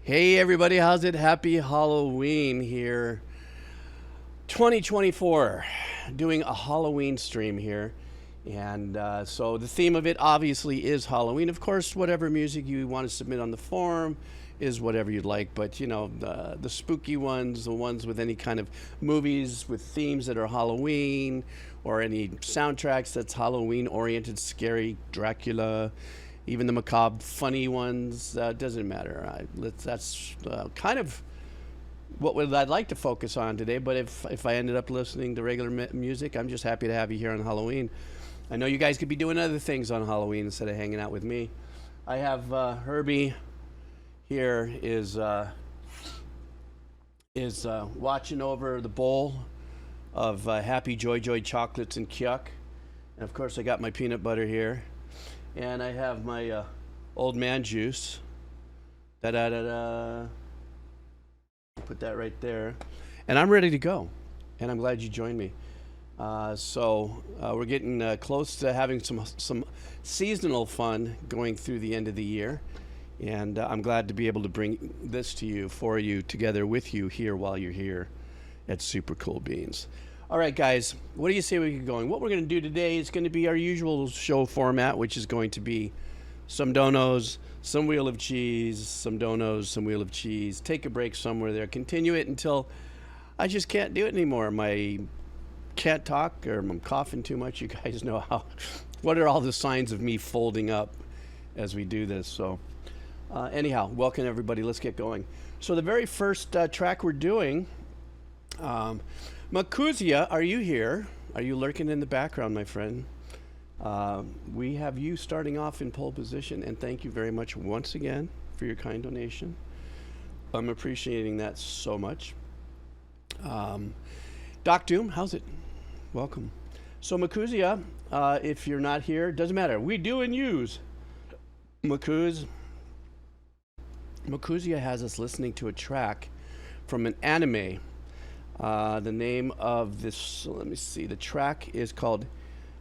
Hey everybody, how's it? Happy Halloween here. 2024, doing a Halloween stream here. And so the theme of it obviously is Halloween. Of course, whatever music you want to submit on the forum is whatever you'd like. But you know, the spooky ones, the ones with any kind of movies with themes that are Halloween, or any soundtracks that's Halloween oriented, scary, Dracula, even the macabre, funny ones, doesn't matter. That's kind of what I'd like to focus on today. But if I ended up listening to regular music, I'm just happy to have you here on Halloween. I know you guys could be doing other things on Halloween instead of hanging out with me. I have Herbie here is watching over the bowl of Happy Joy chocolates and Kyuk. And of course I got my peanut butter here. And I have my old man juice. Da-da-da-da. Put that right there. And I'm ready to go. And I'm glad you joined me. So we're getting close to having some seasonal fun going through the end of the year. And I'm glad to be able to bring this to you, for you, together with you here while you're here at Super Cool Beans. All right, guys, what do you say we get going? What we're going to do today is going to be our usual show format, which is going to be some donos, some wheel of cheese, some donos, some wheel of cheese. Take a break somewhere there. Continue it until I just can't do it anymore. My can't talk, or I'm coughing too much. You guys know how. What are all the signs of me folding up as we do this? So anyhow, welcome everybody. Let's get going. So the very first track we're doing, Makuzia, are you here? Are you lurking in the background, my friend? We have you starting off in pole position, and thank you very much once again for your kind donation. I'm appreciating that so much. Doc Doom, how's it? Welcome. So Makuzia, if you're not here, doesn't matter. We do and use. Makuzia has us listening to a track from an anime. The name of this, let me see, the track is called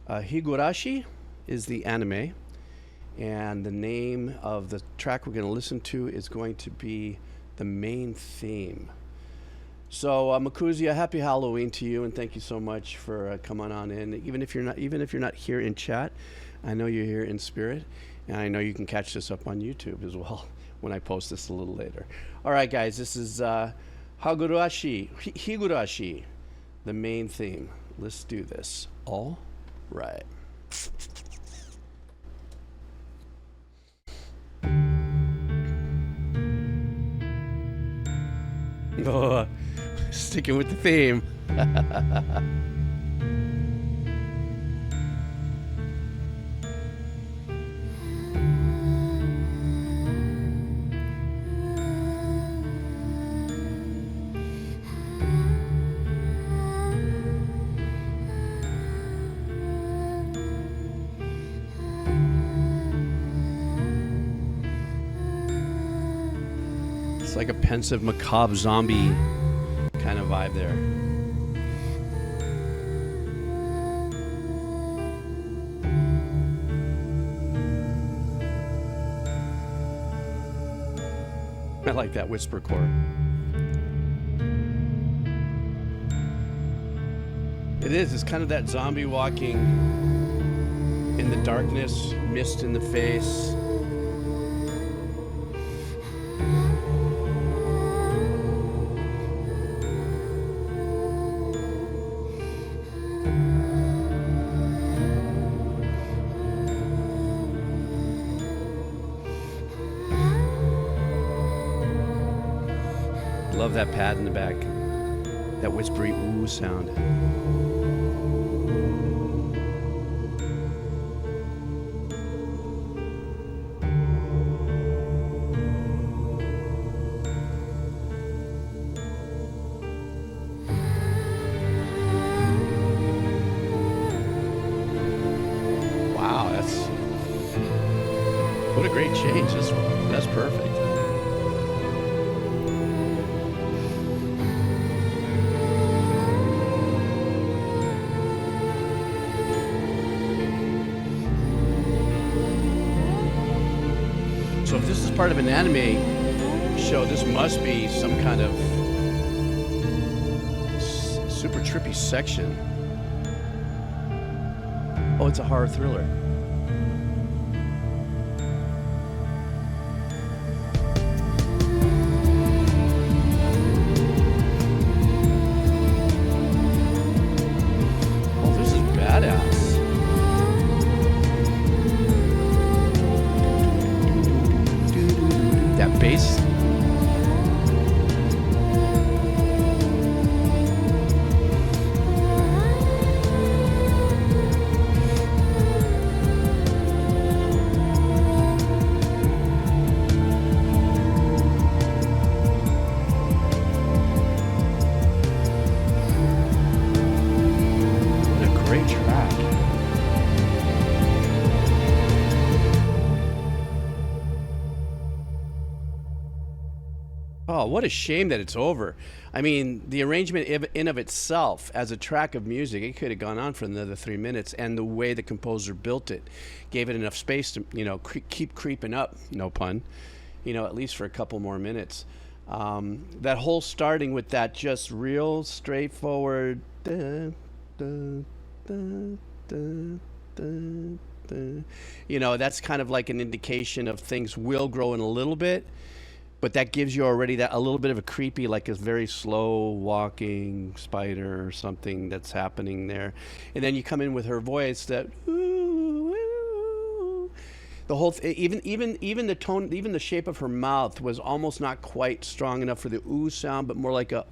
Higurashi is the anime, and the name of the track we're going to listen to is going to be the main theme. So Makuzia, happy Halloween to you, and thank you so much for coming on in. Even if you're not here in chat, I know you're here in spirit, and I know you can catch this up on YouTube as well when I post this a little later. All right, guys, this is Higurashi, the main theme. Let's do this. All right. Oh, sticking with the theme. It's like a pensive, macabre zombie kind of vibe there. I like that whisper core. It is. It's kind of that zombie walking in the darkness, mist in the face. Love that pad in the back, that whispery ooh sound. Wow, what a great change. That's perfect. So if this is part of an anime, show. This must be some kind of super trippy section. Oh, it's a horror thriller. Oh, this is badass. That bass. Oh, what a shame that it's over. I mean, the arrangement in of itself as a track of music, it could have gone on for another 3 minutes, and the way the composer built it gave it enough space to, you know, keep creeping up, no pun, you know, at least for a couple more minutes. That whole starting with that just real straightforward, you know, that's kind of like an indication of things will grow in a little bit. But that gives you already that a little bit of a creepy, like a very slow walking spider or something that's happening there. And then you come in with her voice that ooh, ooh. The whole even the tone, even the shape of her mouth was almost not quite strong enough for the ooh sound, but more like a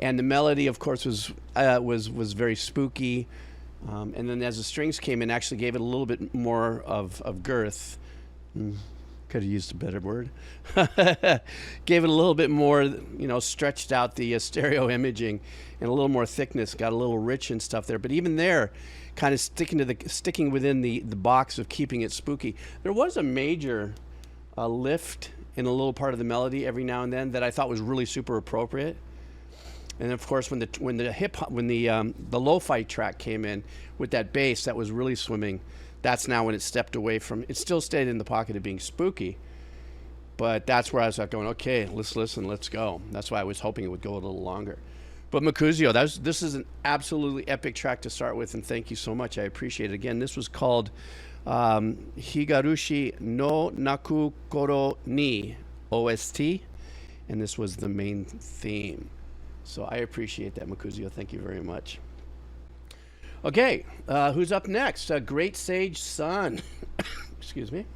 And the melody, of course, was very spooky. And then as the strings came in, actually gave it a little bit more of girth. Could have used a better word. Gave it a little bit more, you know, stretched out the stereo imaging and a little more thickness, got a little rich and stuff there. But even there, kind of sticking within the box of keeping it spooky. There was a major lift in a little part of the melody every now and then that I thought was really super appropriate. And of course, when the lo-fi track came in with that bass that was really swimming, that's now when it stepped away from. It still stayed in the pocket of being spooky, but that's where I was like going, okay, let's listen, let's go. That's why I was hoping it would go a little longer. But Makuzio, this is an absolutely epic track to start with, and thank you so much. I appreciate it. Again, this was called Higurashi no Naku Koro ni OST, and this was the main theme. So I appreciate that, Makuzio. Thank you very much. Okay, who's up next? Great Sage Sun. Excuse me.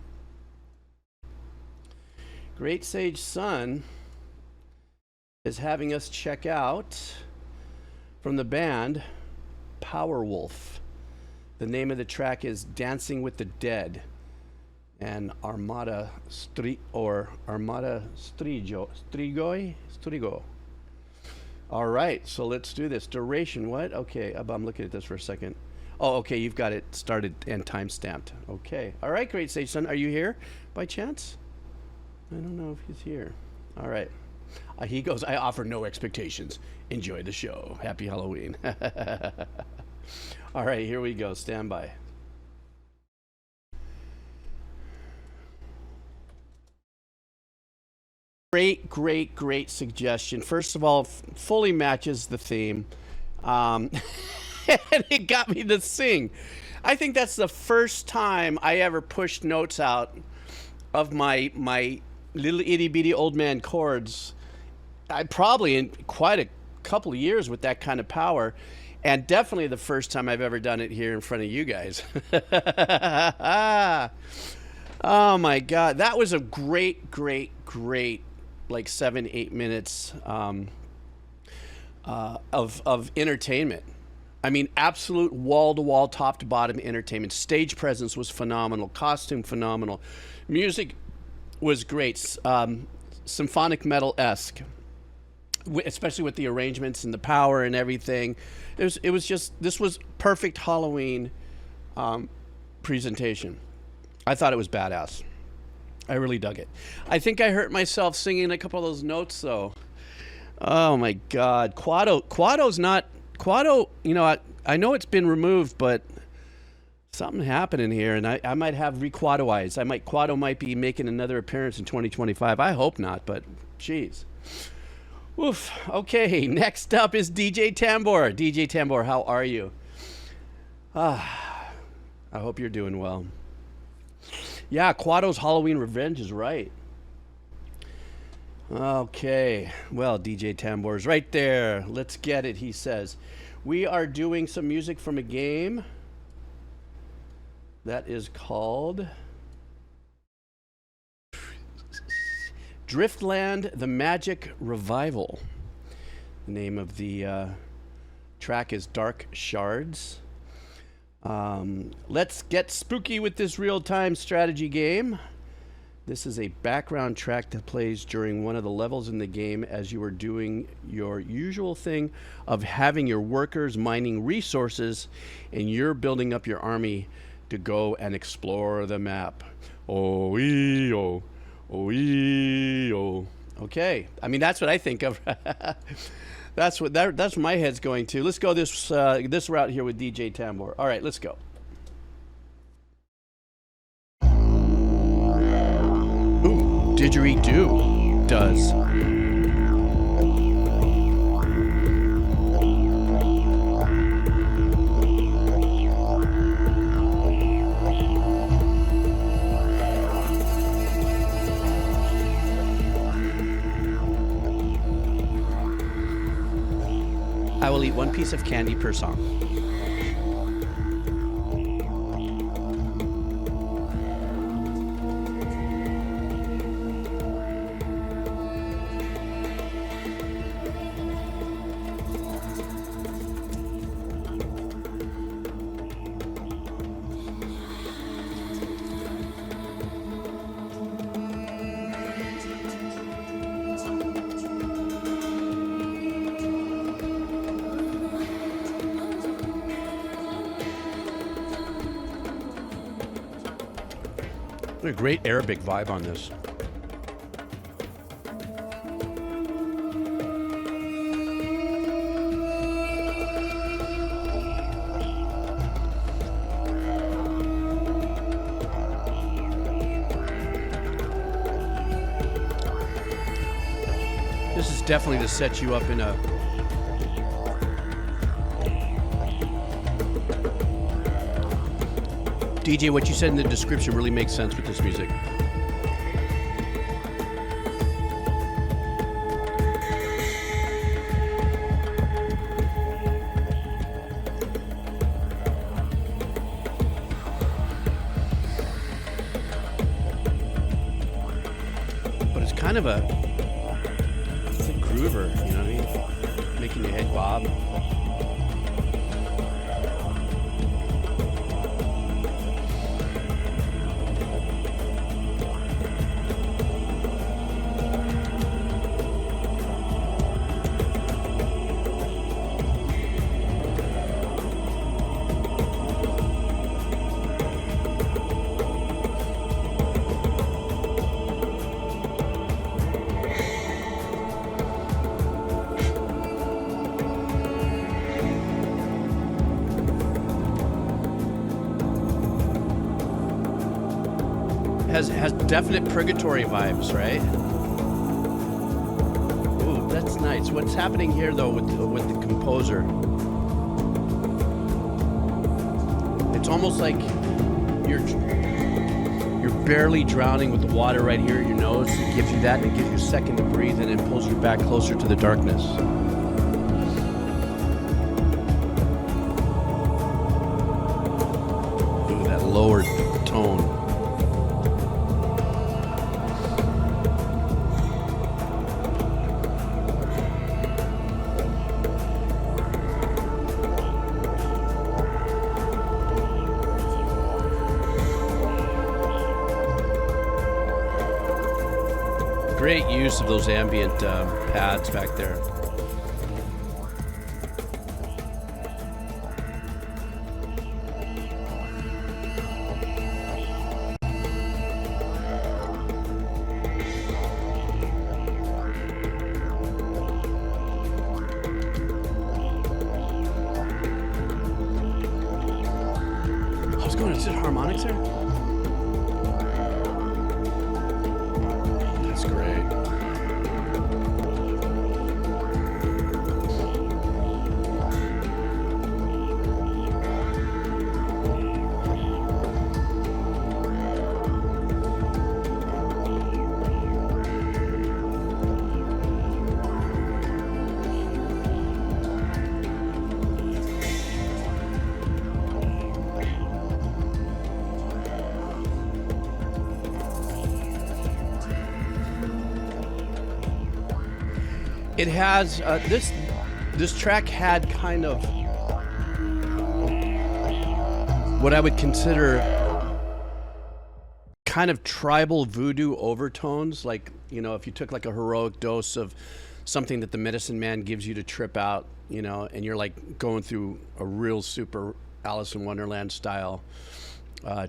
Great Sage Sun is having us check out from the band Powerwolf. The name of the track is Dancing with the Dead, and Armata Strigoi. All right, so let's do this. Duration, what? Okay, I'm looking at this for a second. Oh, okay, you've got it started and time-stamped. Okay. All right, Great Sage Sun, are you here by chance? I don't know if he's here. All right. He goes, I offer no expectations. Enjoy the show. Happy Halloween. All right, here we go. Stand by. Great suggestion. First of all, fully matches the theme. And it got me to sing. I think that's the first time I ever pushed notes out of my little itty bitty old man chords. I probably in quite a couple of years with that kind of power, and definitely the first time I've ever done it here in front of you guys. Oh my God, that was a great like 7-8 minutes of entertainment. I mean, absolute wall-to-wall, top-to-bottom entertainment. Stage presence was phenomenal. Costume phenomenal. Music was great. Symphonic metal-esque, especially with the arrangements and the power and everything. It was just, this was perfect Halloween presentation. I thought it was badass. I really dug it. I think I hurt myself singing a couple of those notes, though. Oh my God, Quado's not Quado. You know, I know it's been removed, but Something happening here, and I might have re-Quado-ized. Quado might be making another appearance in 2025. I hope not, but geez. Oof. Okay, next up is DJ Tambor. DJ Tambor, how are you? I hope you're doing well. Yeah, Quado's Halloween Revenge is right. Okay, well, DJ Tambor's right there. Let's get it, he says. We are doing some music from a game that is called Driftland, The Magic Revival. The name of the track is Dark Shards. Let's get spooky with this real-time strategy game. This is a background track that plays during one of the levels in the game as you are doing your usual thing of having your workers mining resources and you're building up your army to go and explore the map. Oh-ee-oh, oh-ee-oh. Okay, I mean, that's what I think of. That's what my head's going to. Let's go this route here with DJ Tambor. All right, let's go. Ooh, didgeridoo does. I will eat one piece of candy per song. What a great Arabic vibe on this. This is definitely to set you up in a DJ, what you said in the description really makes sense with this music. But it's kind of it's a groover, you know what I mean? Making your head bob. Has definite purgatory vibes, right? Ooh, that's nice. What's happening here though with the composer? It's almost like you're barely drowning with the water right here at your nose. It gives you that, and it gives you a second to breathe, and it pulls you back closer to the darkness. Ooh, that lower tone. Great use of those ambient pads back there. electronics there? That's great. It has this track had kind of what I would consider kind of tribal voodoo overtones, like, you know, if you took like a heroic dose of something that the medicine man gives you to trip out, you know, and you're like going through a real super Alice in Wonderland style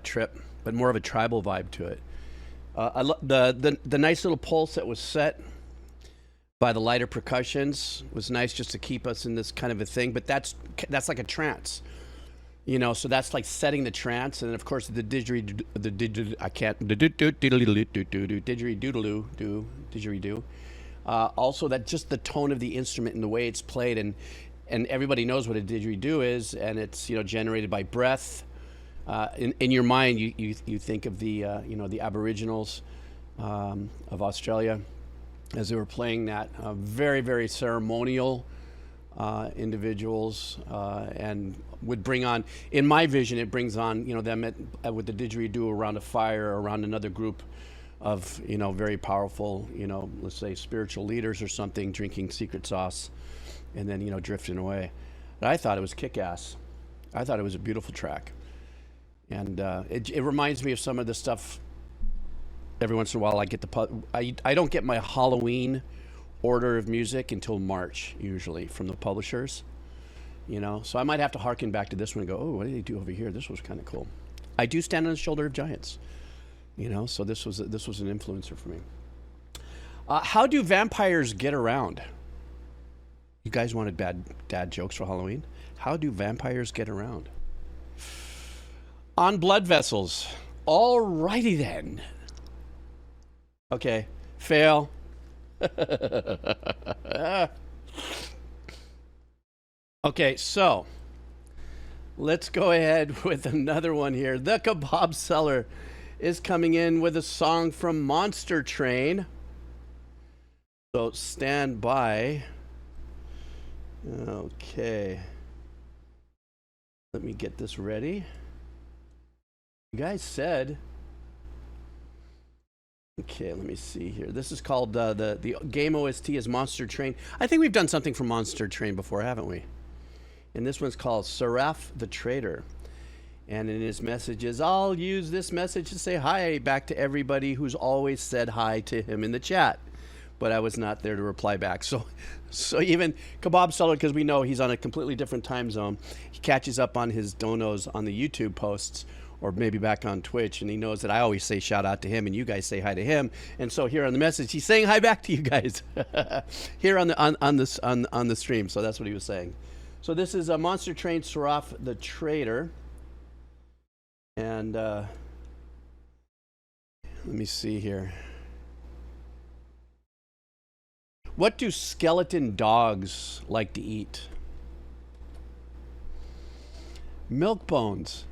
trip, but more of a tribal vibe to it. The nice little pulse that was set by the lighter percussions was nice, just to keep us in this kind of a thing. But that's like a trance, you know. So that's like setting the trance, and of course the didgeridoo. Also, that just the tone of the instrument and the way it's played, and everybody knows what a didgeridoo is, and it's, you know, generated by breath. In your mind, you think of the you know, the Aboriginals of Australia, as they were playing that. Very, very ceremonial individuals, and would bring on, in my vision, it brings on, you know, them with the didgeridoo around a fire, around another group of, you know, very powerful, you know, let's say spiritual leaders or something, drinking secret sauce, and then, you know, drifting away. But I thought it was kick-ass. I thought it was a beautiful track. And it reminds me of some of the stuff. Every once in a while, I get I don't get my Halloween order of music until March, usually, from the publishers. You know, so I might have to harken back to this one and go, oh, what did they do over here? This was kind of cool. I do stand on the shoulder of giants, you know, so this was an influencer for me. How do vampires get around? You guys wanted bad dad jokes for Halloween? How do vampires get around? On blood vessels. Alrighty then. Okay, fail. Okay, so let's go ahead with another one here. The Kebab Seller is coming in with a song from Monster Train. So stand by. Okay. Let me get this ready. You guys said... Okay, let me see here. This is called, the game OST is Monster Train. I think we've done something for Monster Train before, haven't we? And this one's called Seraph the Traitor. And in his messages, I'll use this message to say hi back to everybody who's always said hi to him in the chat. But I was not there to reply back. So even Kebab Seller, because we know he's on a completely different time zone, he catches up on his donos on the YouTube posts, or maybe back on Twitch, and he knows that I always say shout out to him, and you guys say hi to him. And so here on the message, he's saying hi back to you guys here on the stream. So that's what he was saying. So this is a Monster Train, Seraph the Traitor, and let me see here. What do skeleton dogs like to eat? Milk bones.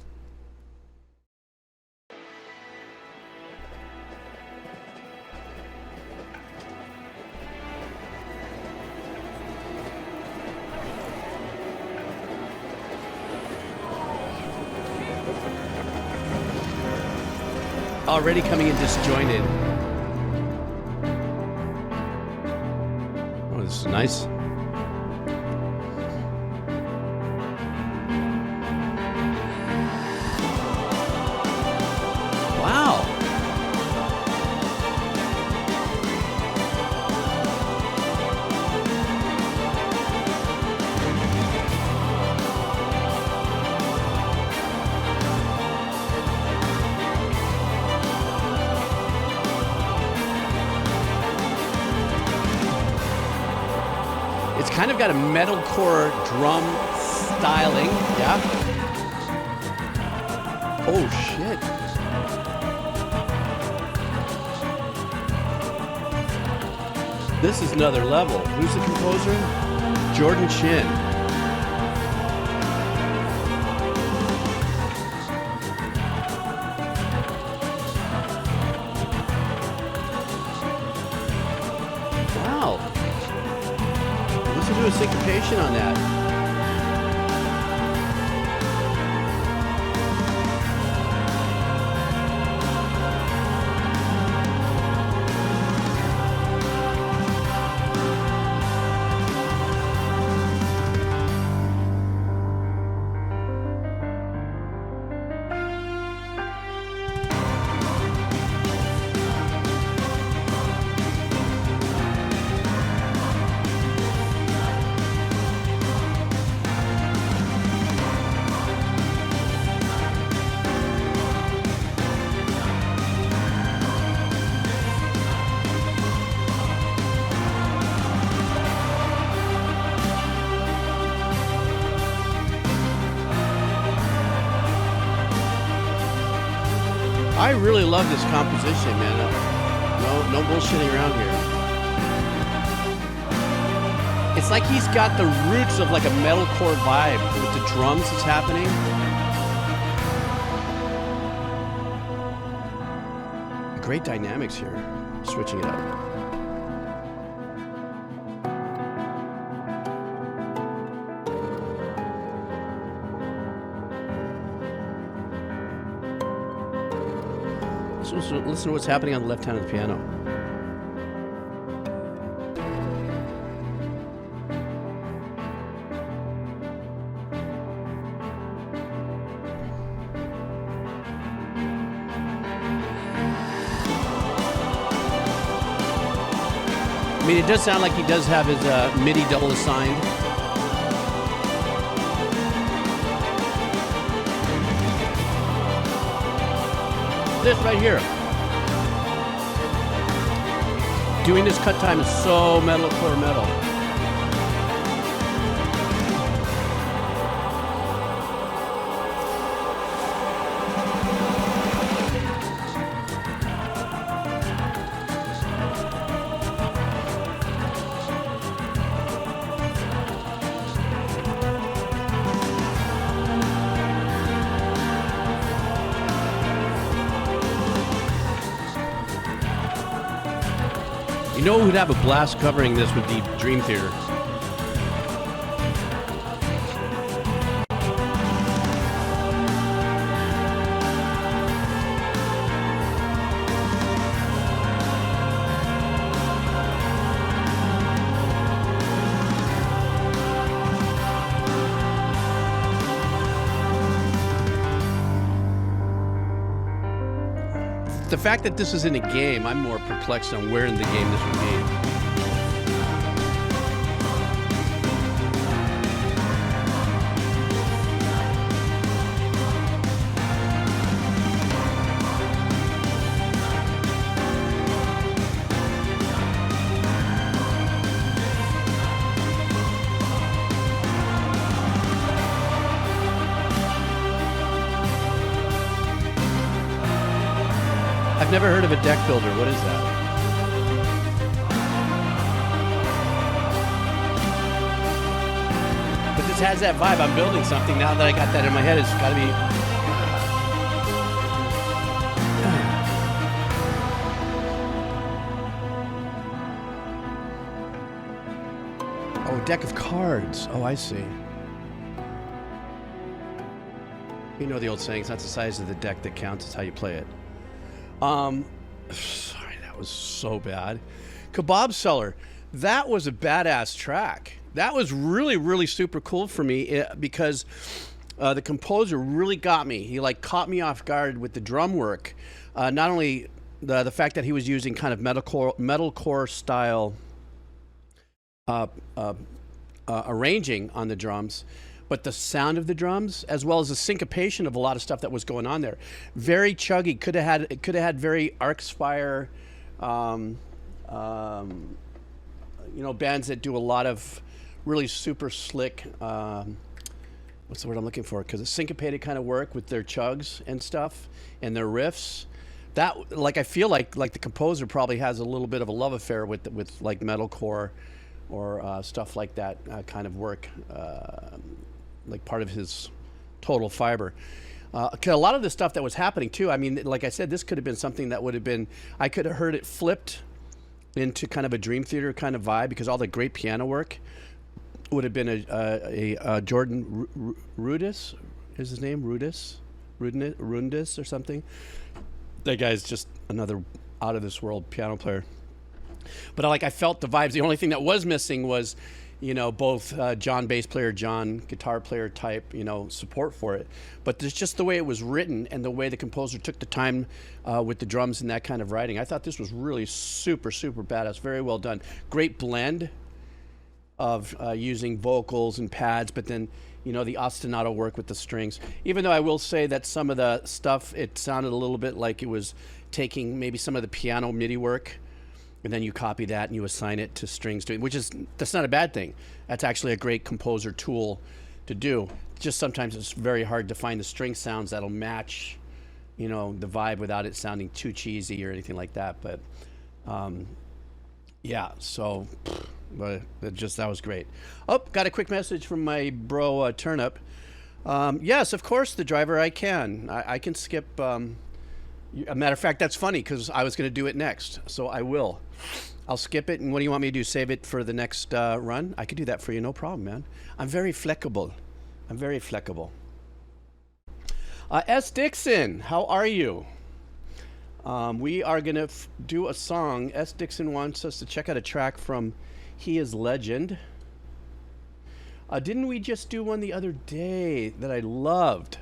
Already coming in disjointed. Oh, this is nice. Wow. It's kind of got a metalcore drum styling, yeah. Oh shit. This is another level. Who's the composer? Jordan Chin. Wow. Listen to a syncopation on that. I really love this composition, man. No bullshitting around here. It's like he's got the roots of like a metalcore vibe with the drums that's happening. Great dynamics here, switching it up. Listen to what's happening on the left hand of the piano. I mean, it does sound like he does have his MIDI double assigned. This right here. Doing this cut time is so metalcore metal. You know who'd have a blast covering this would be Dream Theater. The fact that this is in a game, I'm more perplexed on where in the game this would be. Never heard of a deck builder. What is that? But this has that vibe. I'm building something now that I got that in my head. It's got to be. Oh, deck of cards. Oh, I see. You know the old saying, it's not the size of the deck that counts, it's how you play it. Sorry, that was so bad. Kebab Seller, that was a badass track. That was really, really super cool for me because the composer really got me. He like caught me off guard with the drum work. Not only the fact that he was using kind of metalcore style arranging on the drums, but the sound of the drums, as well as the syncopation of a lot of stuff that was going on there, very chuggy. Could have had very Arcspire, you know, bands that do a lot of really super slick what's the word I'm looking for? Because it's syncopated kind of work with their chugs and stuff and their riffs. That, like, I feel like the composer probably has a little bit of a love affair with like metalcore or stuff like that kind of work, like part of his total fiber. 'Cause a lot of the stuff that was happening too, I mean, like I said, this could have been something that would have been, I could have heard it flipped into kind of a Dream Theater kind of vibe, because all the great piano work would have been a Jordan Rudess, is his name? Rundis or something. That guy's just another out of this world piano player. But like, I felt the vibes. The only thing that was missing was, you know, both John bass player, John guitar player type, you know, support for it. But there's just the way it was written and the way the composer took the time with the drums and that kind of writing. I thought this was really super, super badass. Very well done. Great blend of using vocals and pads, but then, you know, the ostinato work with the strings. Even though I will say that some of the stuff, it sounded a little bit like it was taking maybe some of the piano MIDI work, and then you copy that and you assign it to strings, that's not a bad thing. That's actually a great composer tool to do. Just sometimes it's very hard to find the string sounds that'll match, you know, the vibe without it sounding too cheesy or anything like that. But yeah, so but that was great. Oh, got a quick message from my bro Turnip. Yes, of course, the driver, I can skip. A matter of fact, that's funny because I was going to do it next, so I will. I'll skip it, and what do you want me to do? Save it for the next run? I could do that for you, no problem, man. I'm very flexible. S. Dixon, how are you? We are going to do a song. S. Dixon wants us to check out a track from He Is Legend. Didn't we just do one the other day that I loved?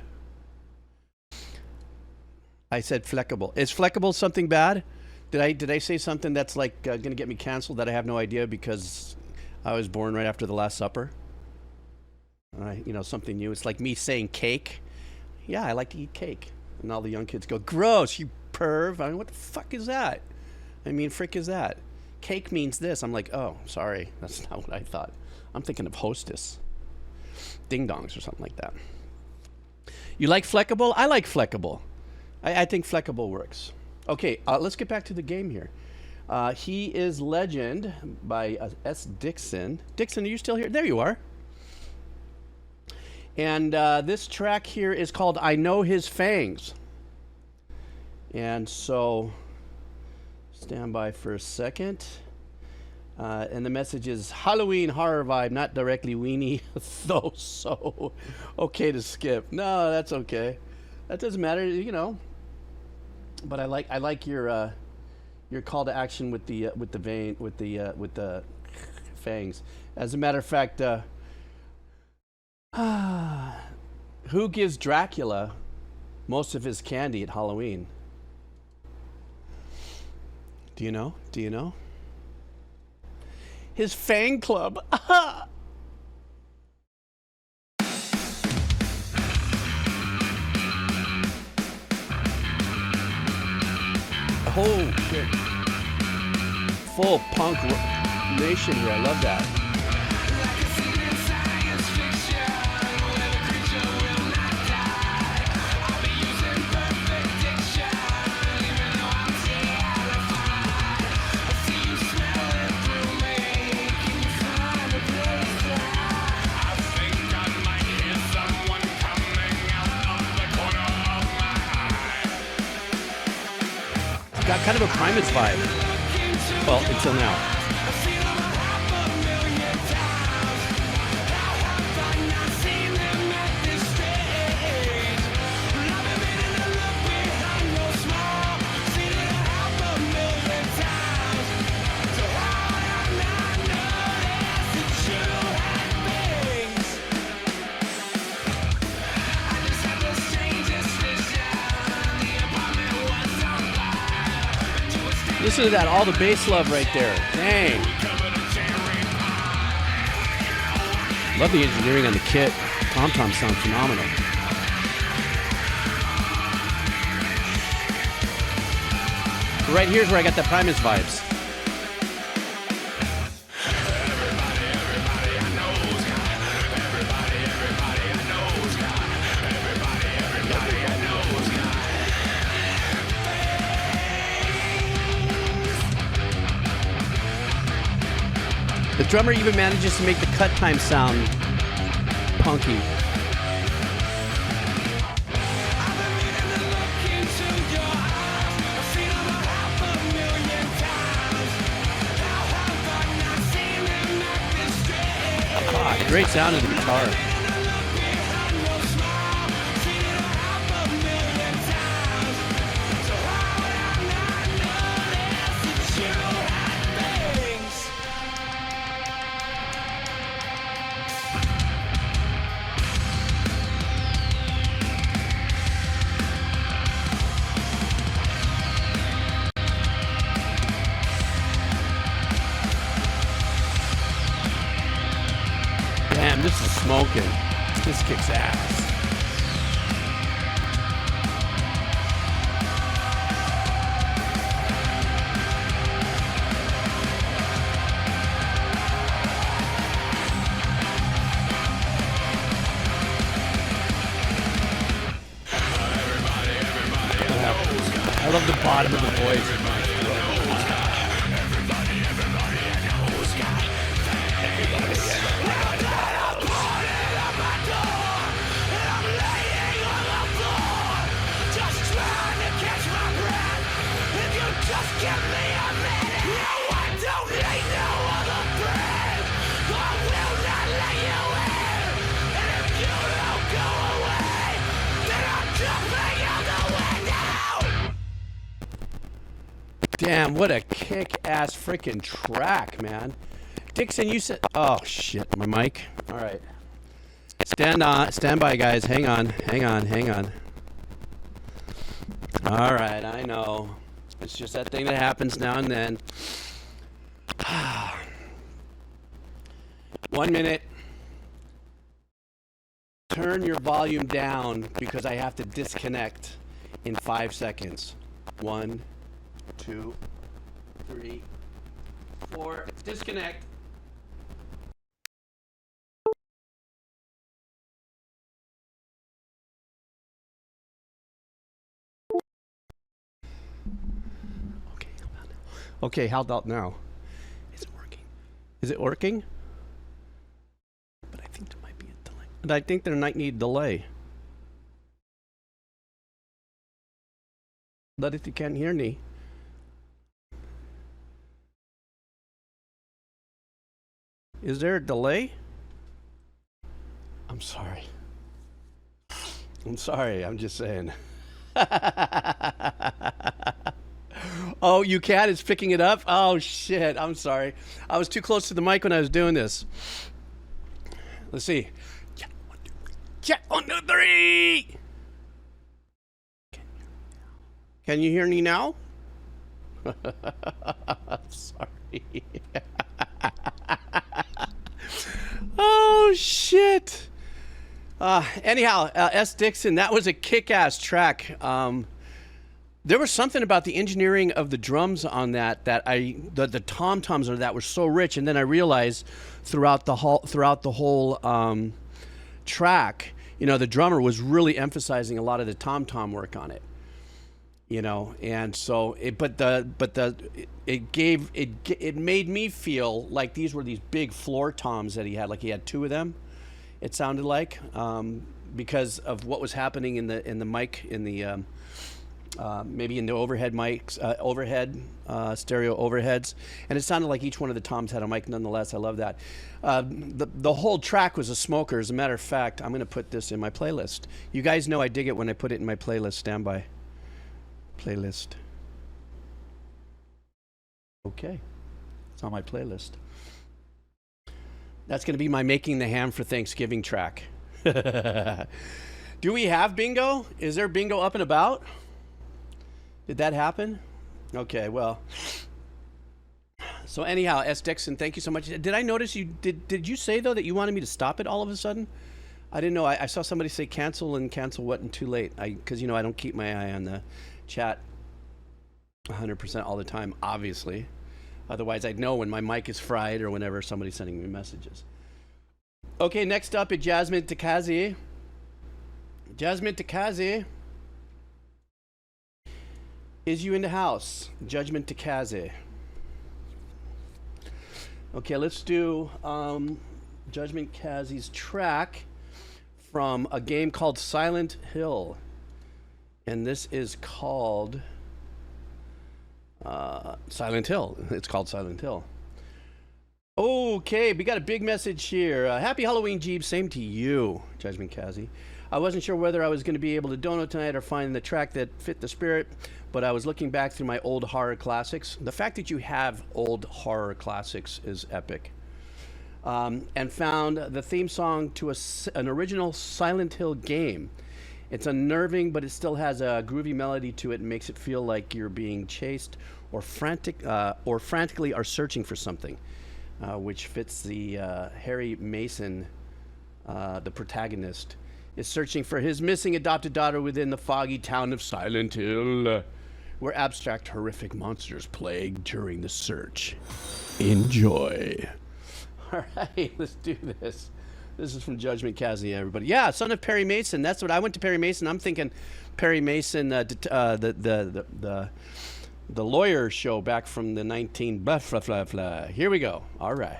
I said flexible. Is flexible something bad? Did I say something that's like going to get me canceled that I have no idea because I was born right after the Last Supper? You know, something new. It's like me saying cake. Yeah, I like to eat cake. And all the young kids go, gross, you perv. I mean, what the fuck is that? I mean, frick is that? Cake means this. I'm like, oh, sorry. That's not what I thought. I'm thinking of hostess. Ding dongs or something like that. You like flexible? I like flexible. I think flexible works. Okay, let's get back to the game here. He Is Legend by S. Dixon. Dixon, are you still here? There you are. And this track here is called I Know His Fangs. And so, stand by for a second. And the message is Halloween horror vibe, not directly weenie, though, so okay to skip. No, that's okay. That doesn't matter, you know. But I like your call to action with the fangs. As a matter of fact, who gives Dracula most of his candy at Halloween? Do you know? Do you know? His Fang Club. Oh, good. Full punk nation here. I love that. Got kind of a Primus vibe. Well, until now. Listen to that, all the bass love right there. Dang. Love the engineering on the kit. Tom-toms sound phenomenal. Right here's where I got the Primus vibes. The drummer even manages to make the cut time sound punky. Ah, great sound of the guitar. Damn, this is smoking. This kicks ass. I love the bottom of the voice. Damn, what a kick-ass freaking track, man. Dixon, you said... Oh, shit, my mic. All right. Stand by, guys. Hang on. All right, I know. It's just that thing that happens now and then. 1 minute. Turn your volume down because I have to disconnect in 5 seconds. 1, 2, 3, 4. Disconnect. Okay, how about now? Is it working? Is it working? But I think there might be a delay. And I think there might need delay. But if you can't hear me. Is there a delay? I'm sorry. I'm just saying. Oh, you can? It's picking it up? Oh, shit. I'm sorry. I was too close to the mic when I was doing this. Let's see. Check, 1, 2, 3. Can you hear me now? Sorry. Oh, shit. Anyhow, S. Dixon, that was a kick-ass track. There was something about the engineering of the drums on that the tom-toms of that were so rich, and then I realized throughout the whole track, you know, the drummer was really emphasizing a lot of the tom-tom work on it, you know, and so it made me feel like these were these big floor toms that he had, like he had 2 of them. It sounded like because of what was happening in the mic in the. Maybe in the overhead mics, stereo overheads, and it sounded like each one of the toms had a mic nonetheless. I love that. The whole track was a smoker. As a matter of fact, I'm going to put this in my playlist. You guys know I dig it when I put it in my playlist. Stand by. Playlist. Okay. It's on my playlist. That's going to be my Making the Ham for Thanksgiving track. Do we have bingo? Is there bingo up and about? Did that happen? Okay, well. So anyhow, S. Dixon, thank you so much. Did I notice you, did you say, though, that you wanted me to stop it all of a sudden? I didn't know. I saw somebody say cancel and cancel wasn't too late. Because, you know, I don't keep my eye on the chat 100% all the time, obviously. Otherwise, I'd know when my mic is fried or whenever somebody's sending me messages. Okay, next up is Jasmine Takazi. Jasmine Takazi. Is you in the house? Judgment Takazi. Okay, let's do Judgment Kazi's track from a game called Silent Hill. And this is called Silent Hill. It's called Silent Hill. Okay, we got a big message here. Happy Halloween, Jeeb. Same to you, Judgment Kazi. I wasn't sure whether I was going to be able to donate tonight or find the track that fit the spirit, but I was looking back through my old horror classics. The fact that you have old horror classics is epic. And found the theme song to an original Silent Hill game. It's unnerving, but it still has a groovy melody to it and makes it feel like you're being chased or frantically are searching for something, which fits the Harry Mason, the protagonist, is searching for his missing adopted daughter within the foggy town of Silent Hill, where abstract, horrific monsters plague during the search. Enjoy. All right, let's do this. This is from Judgment Kazi, everybody. Yeah, son of Perry Mason. That's what I went to Perry Mason. I'm thinking Perry Mason, the lawyer show back from the 19 blah blah blah blah. Here we go. All right.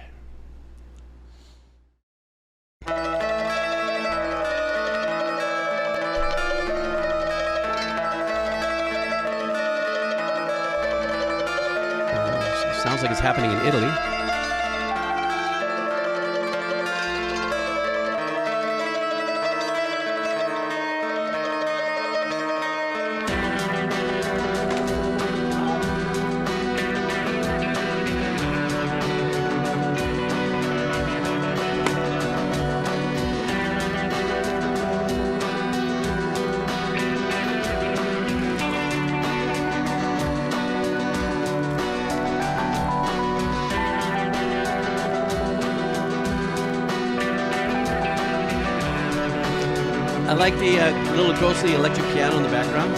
Sounds like it's happening in Italy. I like the little ghostly electric piano in the background.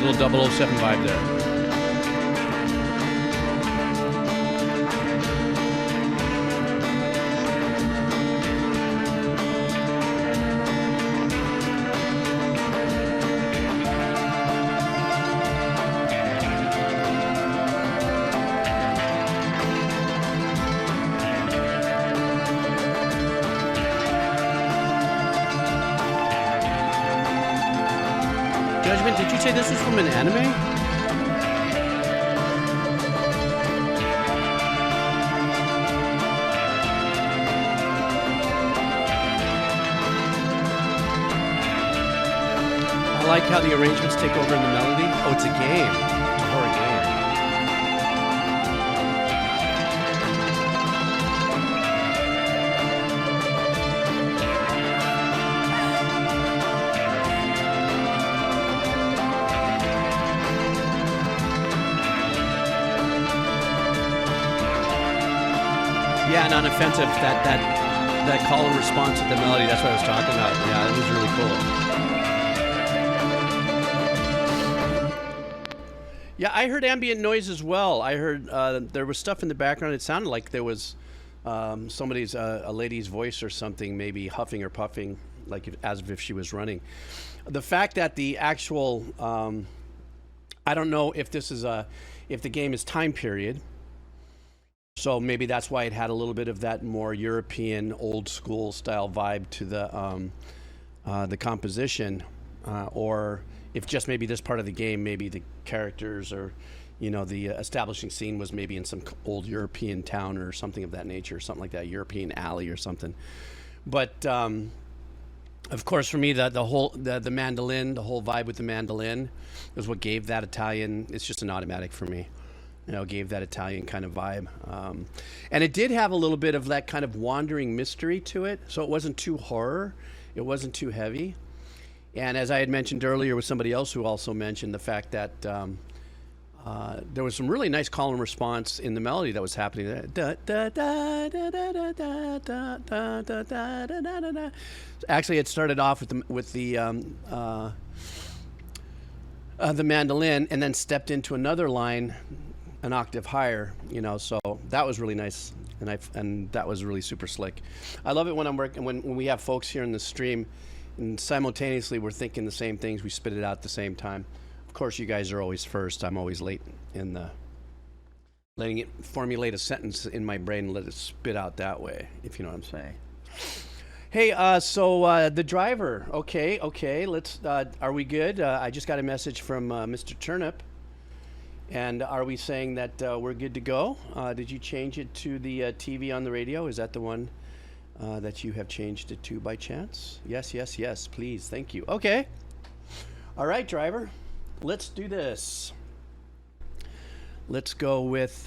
Little 007 vibe there. Judgment, did you say this was from an anime? I like how the arrangements take over in the melody. Oh, it's a game. It's a horror game. Yeah, non-offensive, that call and response with the melody, that's what I was talking about. Yeah, that was really cool. Yeah, I heard ambient noise as well. I heard there was stuff in the background. It sounded like there was somebody's, a lady's voice or something, maybe huffing or puffing, like as if she was running. The fact that the actual, I don't know if this is if the game is time period. So maybe that's why it had a little bit of that more European, old school style vibe to the composition, or if just maybe this part of the game, maybe the characters or, you know, the establishing scene was maybe in some old European town or something of that nature, something like that, European alley or something. But of course, for me, the mandolin, the whole vibe with the mandolin, is what gave that Italian. It's just an automatic for me. You know, gave that Italian kind of vibe. And it did have a little bit of that kind of wandering mystery to it. So it wasn't too horror. It wasn't too heavy. And as I had mentioned earlier with somebody else who also mentioned the fact that there was some really nice call and response in the melody that was happening there. Actually, it started off with the mandolin, and then stepped into another line, an octave higher. You know, so that was really nice, and that was really super slick. I love it when I'm working when we have folks here in the stream, and simultaneously we're thinking the same things. We spit it out at the same time. Of course, you guys are always first. I'm always late in the letting it formulate a sentence in my brain and let it spit out that way, if you know what I'm saying. Hey, so the driver. Okay. Let's. Are we good? I just got a message from Mr. Turnip, and are we saying that we're good to go? Did you change it to the TV on the radio? Is that the one that you have changed it to by chance? Yes. Please, thank you. Okay. All right, driver. Let's do this. Let's go with,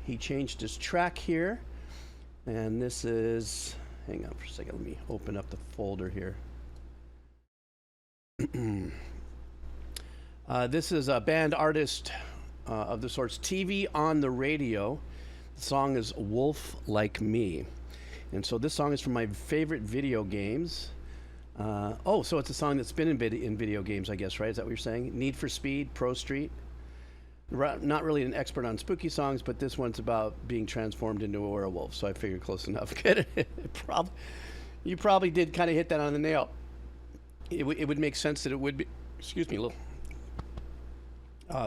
he changed his track here. And this is, hang on for a second, let me open up the folder here. This is a band artist of the sorts, TV on the radio. The song is Wolf Like Me. And so this song is from my favorite video games. So it's a song that's been in video games, I guess, right? Is that what you're saying? Need for Speed, Pro Street. Not really an expert on spooky songs, but this one's about being transformed into a werewolf, so I figured close enough. You probably did kind of hit that on the nail. It would make sense that it would be, excuse me, a little,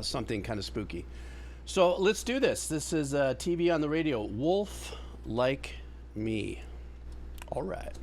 something kind of spooky. So let's do this. This is TV on the radio, Wolf Like Me. All right.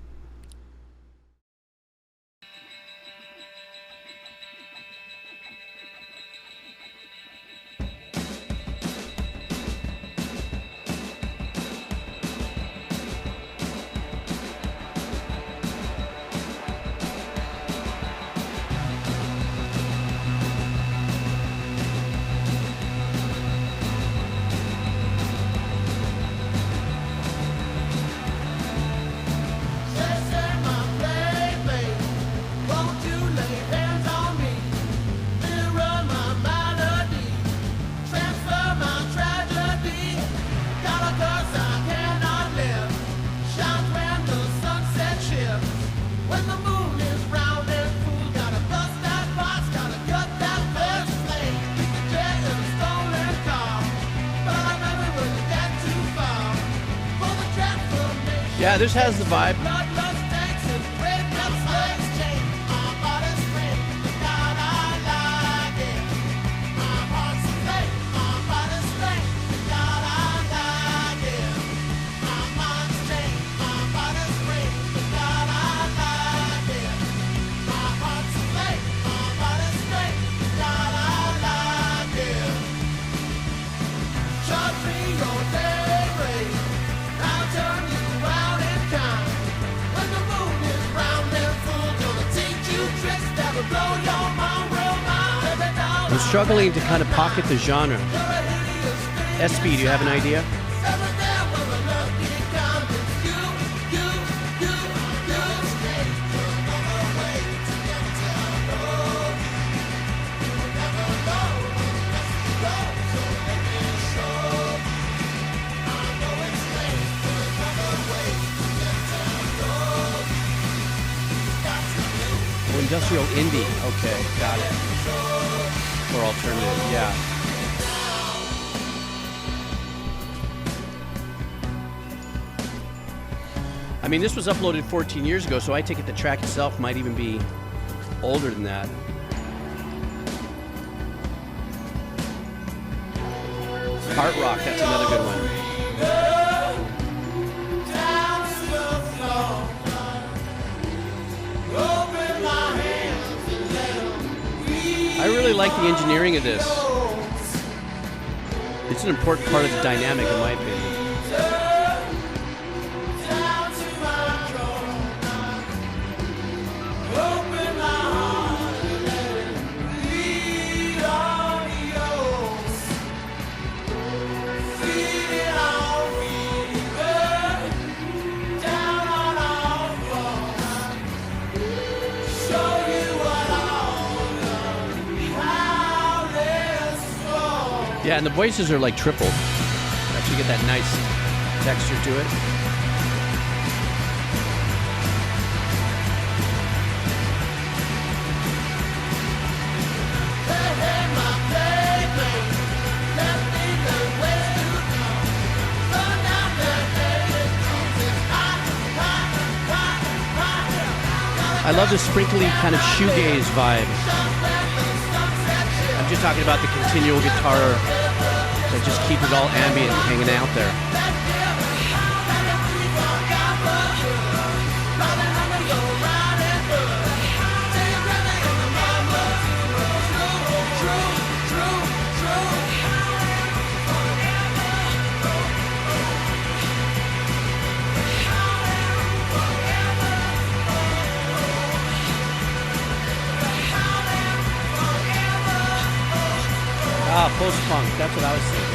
Yeah, this has the vibe. I'm struggling to kind of pocket the genre. SB, do you have an idea? Oh, industrial indie. Okay, got it. Or alternative, yeah. I mean, this was uploaded 14 years ago, so I take it the track itself might even be older than that. Heart Rock, that's another good one. I really like the engineering of this. It's an important part of the dynamic, in my opinion. Yeah, and the voices are like tripled. Actually get that nice texture to it. I love the sprinkly kind of shoegaze vibe. I'm just talking about the continual guitar that just keeps it all ambient and hanging out there. Ah, post-punk. That's what I was thinking.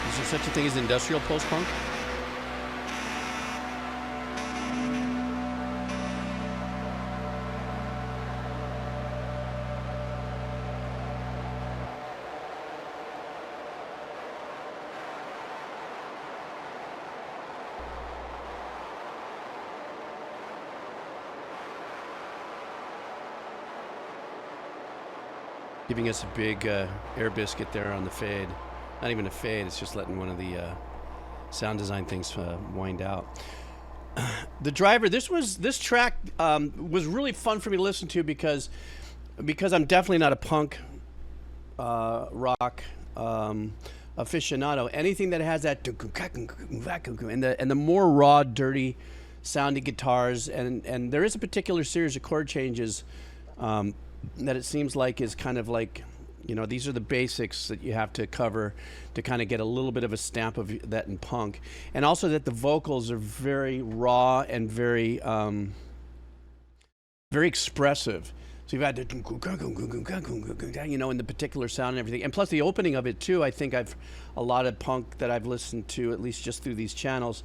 Is there such a thing as industrial post-punk? Giving us a big air biscuit there on the fade. Not even a fade, it's just letting one of the sound design things wind out. The Driver, this track was really fun for me to listen to because I'm definitely not a punk rock aficionado. Anything that has that and the more raw, dirty sounding guitars, and there is a particular series of chord changes that it seems like is kind of like, you know, these are the basics that you have to cover to kind of get a little bit of a stamp of that in punk. And also that the vocals are very raw and very very expressive. So you've had the, you know, in the particular sound and everything. And plus the opening of it too, I think a lot of punk that I've listened to, at least just through these channels,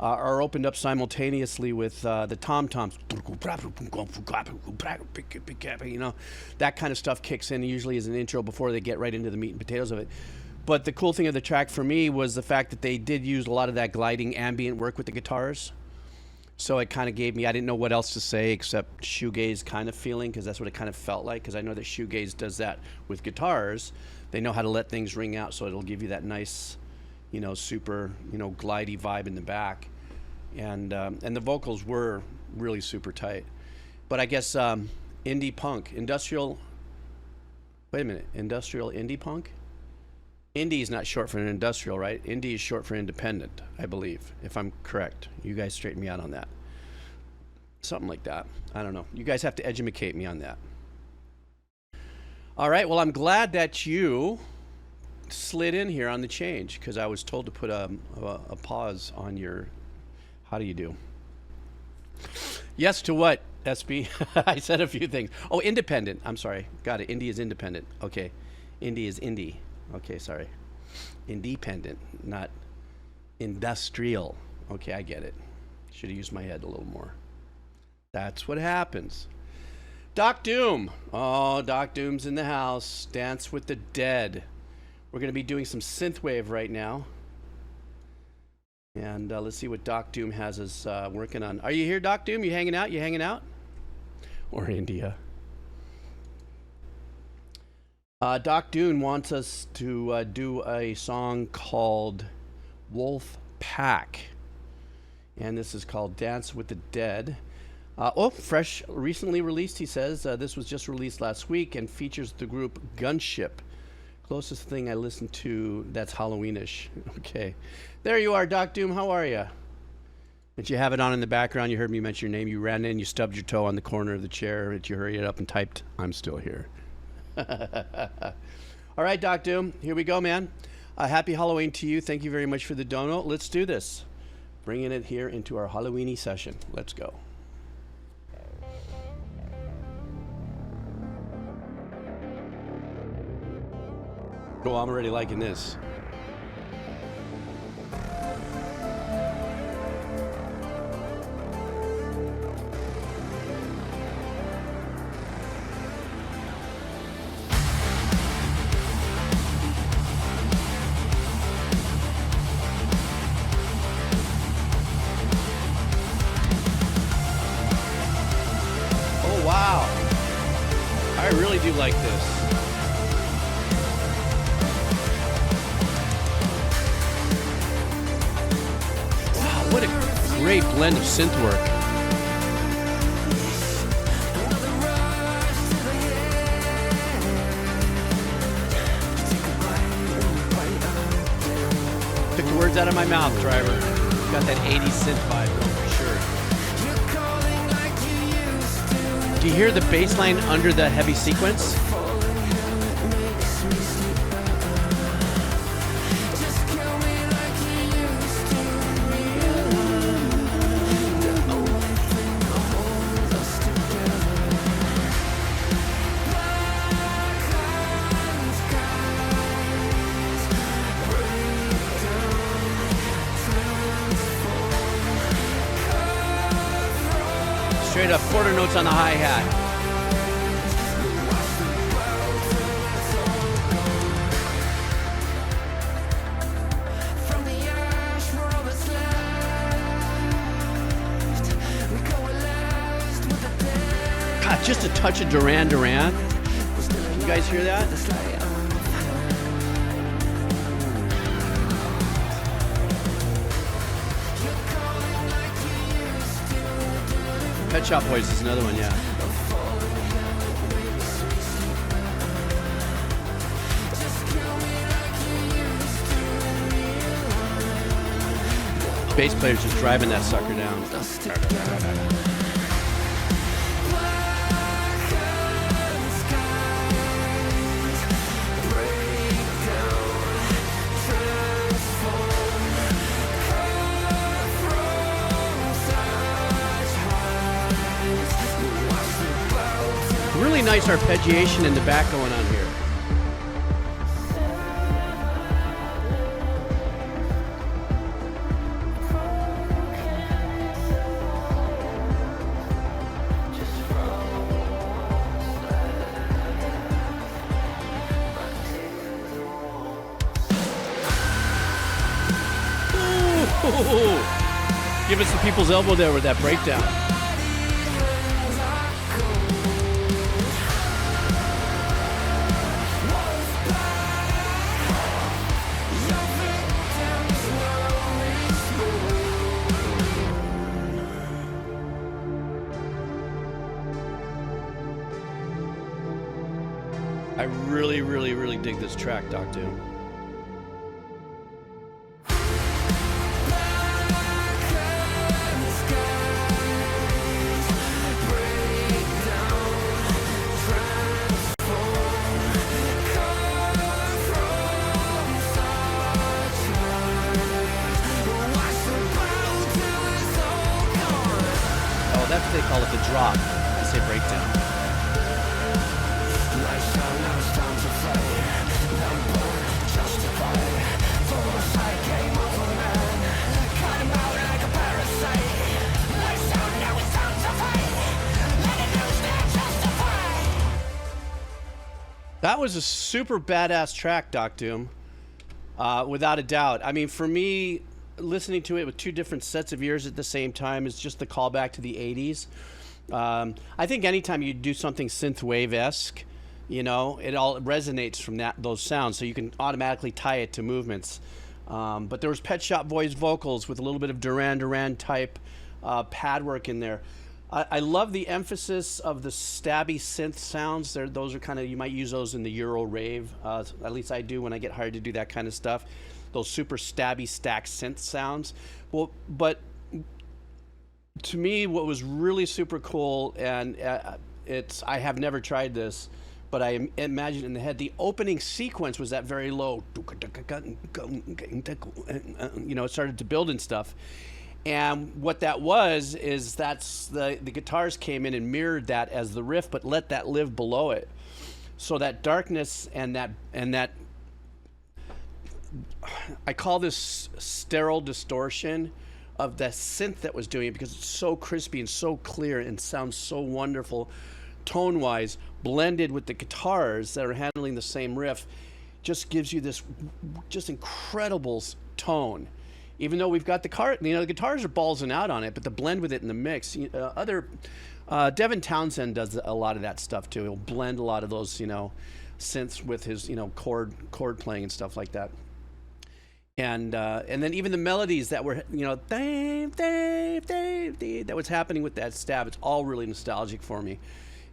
are opened up simultaneously with the tom-toms. You know, that kind of stuff kicks in usually as an intro before they get right into the meat and potatoes of it. But the cool thing of the track for me was the fact that they did use a lot of that gliding ambient work with the guitars. So it kind of gave me, I didn't know what else to say except shoegaze kind of feeling, because that's what it kind of felt like, because I know that shoegaze does that with guitars. They know how to let things ring out, so it'll give you that nice, you know, super, you know, glidey vibe in the back. And the vocals were really super tight. But I guess indie punk, industrial, wait a minute, industrial indie punk? Indie is not short for an industrial, right? Indie is short for independent, I believe, if I'm correct. You guys straighten me out on that. Something like that. I don't know. You guys have to educate me on that. All right, well, I'm glad that you slid in here on the change, because I was told to put a pause on your, how do you do? Yes to what, SB? I said a few things. Oh, independent. I'm sorry. Got it. Indie is independent. Okay. Indie is indie. Okay, sorry. Independent, not industrial. Okay, I get it. Should have used my head a little more. That's what happens. Doc Doom. Oh, Doc Doom's in the house. Dance with the Dead. We're going to be doing some synthwave right now. And let's see what Doc Doom has us working on. Are you here, Doc Doom? You hanging out? You hanging out? Or India? Doc Doom wants us to do a song called Wolf Pack. And this is called Dance with the Dead. Fresh, recently released, he says. This was just released last week and features the group Gunship. Closest thing I listened to that's Halloweenish. Okay. There you are, Doc Doom. How are you? Did you have it on in the background? You heard me mention your name. You ran in, you stubbed your toe on the corner of the chair. Did you hurry it up and typed, I'm still here. All right, Doc Doom. Here we go, man. Happy Halloween to you. Thank you very much for the dono. Let's do this. Bringing it here into our Halloweeny session. Let's go. Oh, I'm already liking this. like this. Wow, what a great blend of synth work. Took the words out of my mouth, driver. Got that 80s synth vibe going for sure. Do you hear the bass line under the heavy sequence? Straight up quarter notes on the hi-hat. God, just a touch of Duran Duran. Can you guys hear that? Pet Shop Boys is another one, yeah. Bass player's just driving that sucker down. Really nice arpeggiation in the back going on here. Ooh. Give us the people's elbow there with that breakdown. I really dig this track, Doc Doom. Oh, that's what they call it, the drop. I say breakdown. That was a super badass track, Doc Doom, without a doubt. I mean, for me, listening to it with two different sets of ears at the same time is just the callback to the 80s. I think anytime you do something synthwave-esque, you know, it all resonates from those sounds, so you can automatically tie it to movements. But there was Pet Shop Boys vocals with a little bit of Duran Duran type pad work in there. I love the emphasis of the stabby synth sounds. Those are kind of, you might use those in the Euro rave. At least I do when I get hired to do that kind of stuff. Those super stabby stacked synth sounds. Well, but to me, what was really super cool, and I have never tried this, but I imagine in the head, the opening sequence was that very low, you know, it started to build and stuff. And what that was is that's the guitars came in and mirrored that as the riff, but let that live below it. So that darkness and that I call this sterile distortion of the synth that was doing it, because it's so crispy and so clear and sounds so wonderful tone-wise, blended with the guitars that are handling the same riff, just gives you this just incredible tone. even though we've got the the guitars are ballsing out on it, but the blend with it in the mix. Devin Townsend does a lot of that stuff too. He'll blend a lot of those, synths with his, chord playing and stuff like that. And then even the melodies that were, Dave, that was happening with that stab. It's all really nostalgic for me,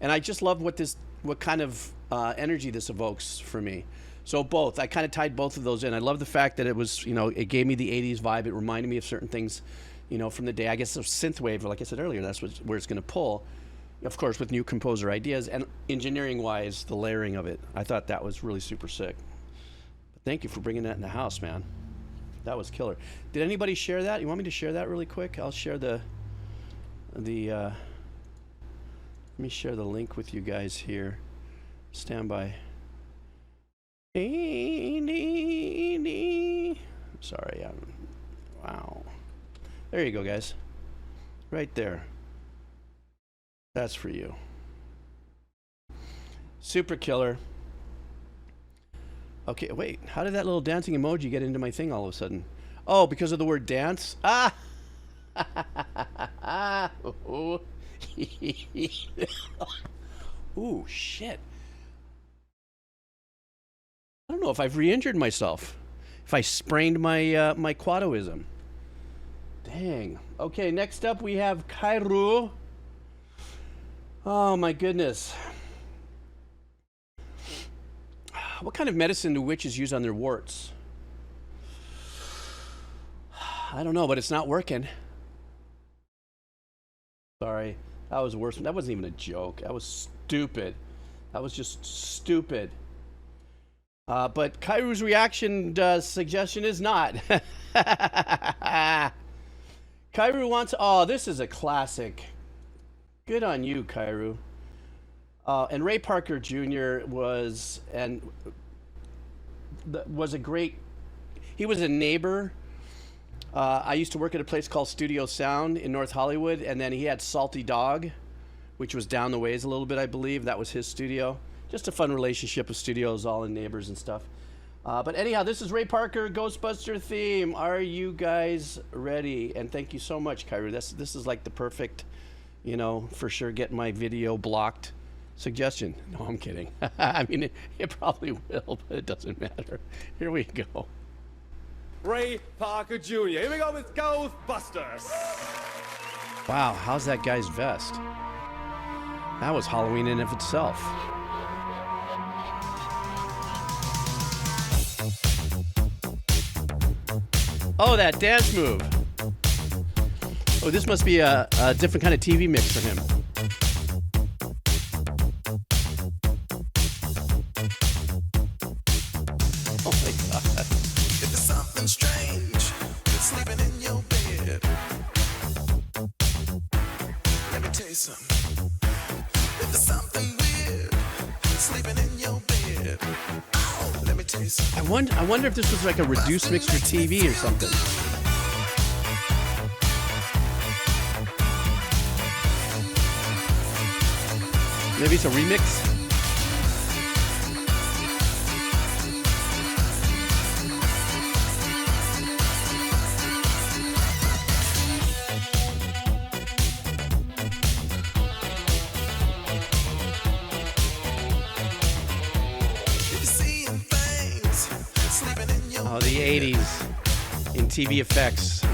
and I just love what kind of energy this evokes for me. So both, I kind of tied both of those in. I love the fact that it was, it gave me the '80s vibe. It reminded me of certain things, from the day. I guess synthwave, like I said earlier, that's where it's going to pull. Of course, with new composer ideas and engineering-wise, the layering of it. I thought that was really super sick. But thank you for bringing that in the house, man. That was killer. Did anybody share that? You want me to share that really quick? I'll share let me share the link with you guys here. Stand by. Sorry. Wow. There you go, guys. Right there. That's for you. Super killer. Okay, wait. How did that little dancing emoji get into my thing all of a sudden? Oh, because of the word dance? Ah! Ooh, shit. I don't know if I've re-injured myself. If I sprained my my quadoism. Dang. Okay, next up we have Kairu. Oh my goodness. What kind of medicine do witches use on their warts? I don't know, but it's not working. Sorry. That was worse. That wasn't even a joke. That was stupid. That was just stupid. But Kairu's reaction suggestion is not. Kairu wants... Oh, this is a classic. Good on you, Kairu. And Ray Parker Jr. was a great... He was a neighbor. I used to work at a place called Studio Sound in North Hollywood, and then he had Salty Dog, which was down the ways a little bit, I believe. That was his studio. Just a fun relationship with studios, all in neighbors and stuff. But anyhow, this is Ray Parker, Ghostbuster theme. Are you guys ready? And thank you so much, Kairu. This is like the perfect, for sure get my video blocked suggestion. No, I'm kidding. I mean, it probably will, but it doesn't matter. Here we go. Ray Parker Jr. Here we go with Ghostbusters. Wow, how's that guy's vest? That was Halloween in of itself. Oh, that dance move. Oh, this must be a different kind of TV mix for him. Oh my God. If there's something strange, you're sleeping in your bed. Let me tell you something. If there's something weird, sleeping in your bed. Oh, let me tell you something. I wonder if this was like a reduced mix for TV or something. Maybe it's a remix? Oh, the 80s in TV effects. Oh.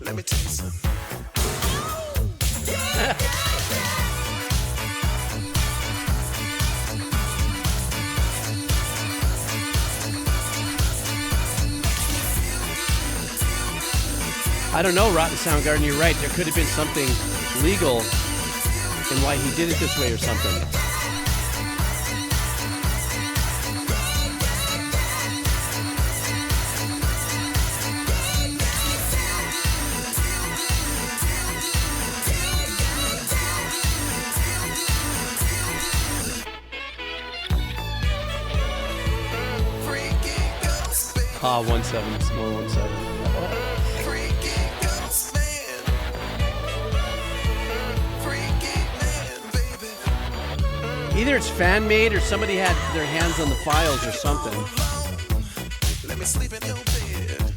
Let me tell you something. I don't know, Rotten Soundgarden, you're right. There could have been something legal in why he did it this way or something. Ah, 17, small 17. Either it's fan made or somebody had their hands on the files or something. Let me sleep in your bed.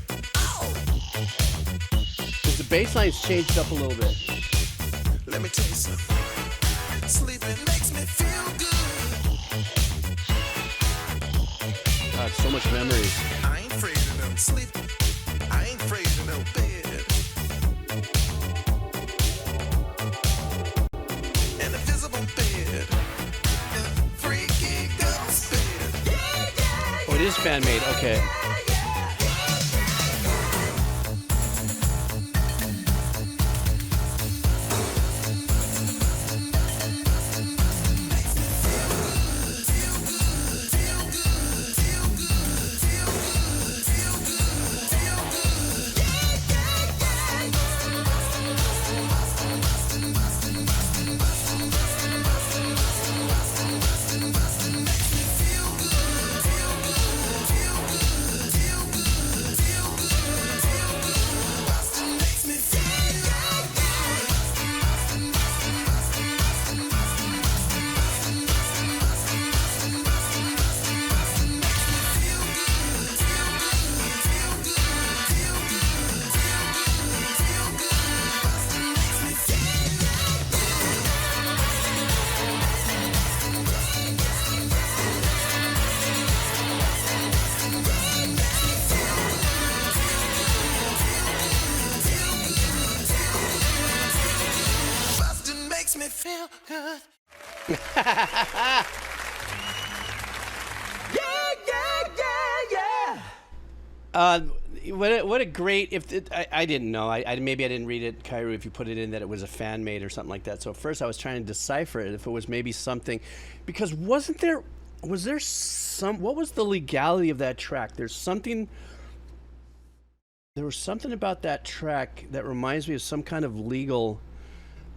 Because the bass line's changed up a little bit. Let me tell you something. Sleeping makes me feel good. God, so much memories. I ain't afraid of no sleep. I ain't afraid of no bed. An invisible bed. Freaky ghost bed. Oh, it is fan made. Okay. Feel good. What a great, if it, I didn't know, maybe I didn't read it, Kairu, if you put it in that it was a fan made or something like that. So at first I was trying to decipher it, if it was maybe something, because was there some, what was the legality of that track? There was something about that track that reminds me of some kind of legal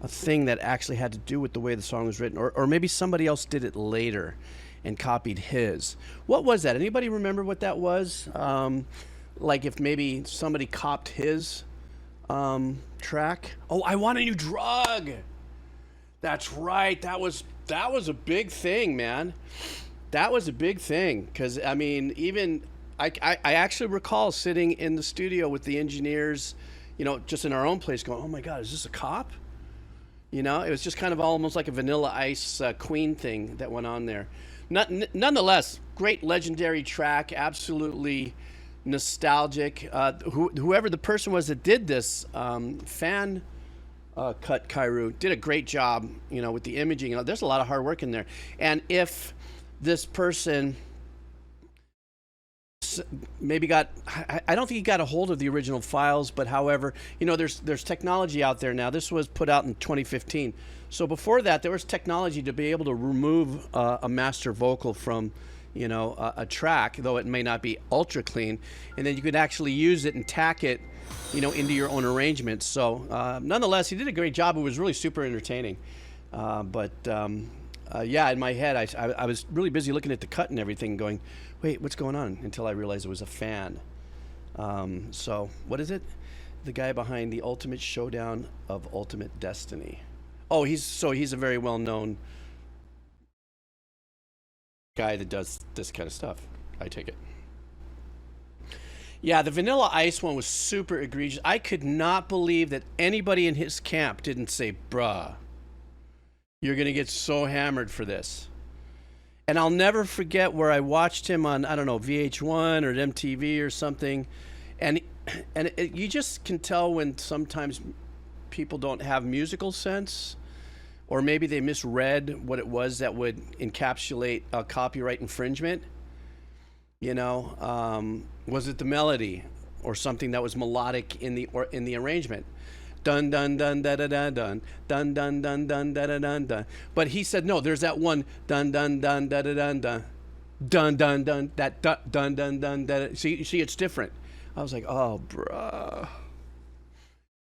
a thing that actually had to do with the way the song was written, or maybe somebody else did it later and copied his. What was that? Anybody remember what that was? Like if maybe somebody copied his track. Oh, I Want a New Drug. That's right. That was a big thing, man. That was a big thing, because I mean, even I actually recall sitting in the studio with the engineers, you know, just in our own place, going, "Oh my God, is this a cop?" You know, it was just kind of almost like a Vanilla Ice Queen thing that went on there. Nonetheless, great legendary track, absolutely nostalgic. Whoever the person was that did this, fan cut Kairu, did a great job, you know, with the imaging. You know, there's a lot of hard work in there. And if this person maybe got, I don't think he got a hold of the original files, but however, you know, there's technology out there now. This was put out in 2015. So before that, there was technology to be able to remove a master vocal from, you know, a track, though it may not be ultra clean, and then you could actually use it and tack it, you know, into your own arrangements. So nonetheless, he did a great job. It was really super entertaining. Yeah, in my head, I was really busy looking at the cut and everything, going, wait, what's going on? Until I realized it was a fan. So what is it? The guy behind the Ultimate Showdown of Ultimate Destiny. Oh, he's a very well-known guy that does this kind of stuff, I take it. Yeah, the Vanilla Ice one was super egregious. I could not believe that anybody in his camp didn't say, bruh, you're going to get so hammered for this. And I'll never forget where I watched him on, I don't know, VH1 or MTV or something. And you just can tell when sometimes people don't have musical sense, or maybe they misread what it was that would encapsulate a copyright infringement. You know, was it the melody or something that was melodic in the arrangement? Dun dun dun da da da dun dun dun dun dun da da dun dun. But he said no. There's that one dun dun dun da da dun dun dun dun dun that dun dun dun dun da. See, it's different. I was like, oh, bruh.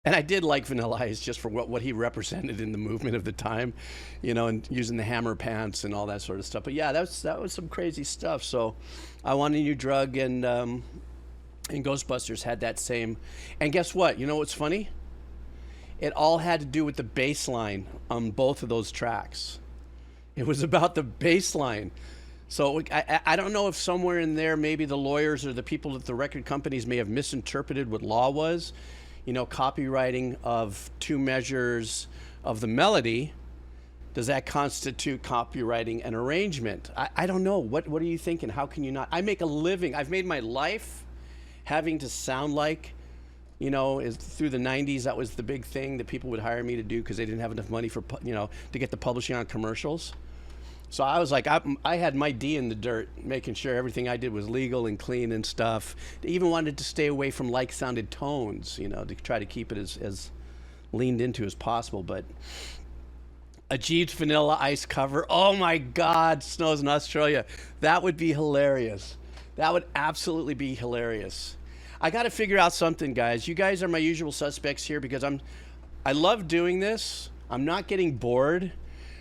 And I did like Vanilla Ice just for what he represented in the movement of the time, you know, and using the hammer pants and all that sort of stuff. But yeah, that was some crazy stuff. So, I Want a New Drug and Ghostbusters had that same. And guess what? You know what's funny? It all had to do with the bass line on both of those tracks. It was about the bass line. So I don't know if somewhere in there maybe the lawyers or the people at the record companies may have misinterpreted what law was. You know, copywriting of 2 measures of the melody, does that constitute copywriting an arrangement? I don't know. What are you thinking? How can you not? I make a living. I've made my life having to sound like, you know, through the 90s, that was the big thing that people would hire me to do because they didn't have enough money for, you know, to get the publishing on commercials. So I was like, I had my D in the dirt, making sure everything I did was legal and clean and stuff. I even wanted to stay away from like-sounded tones, you know, to try to keep it as leaned into as possible. But a Jeeves Vanilla Ice cover, oh my God, Snows in Australia. That would be hilarious. That would absolutely be hilarious. I got to figure out something, guys. You guys are my usual suspects here because I love doing this. I'm not getting bored.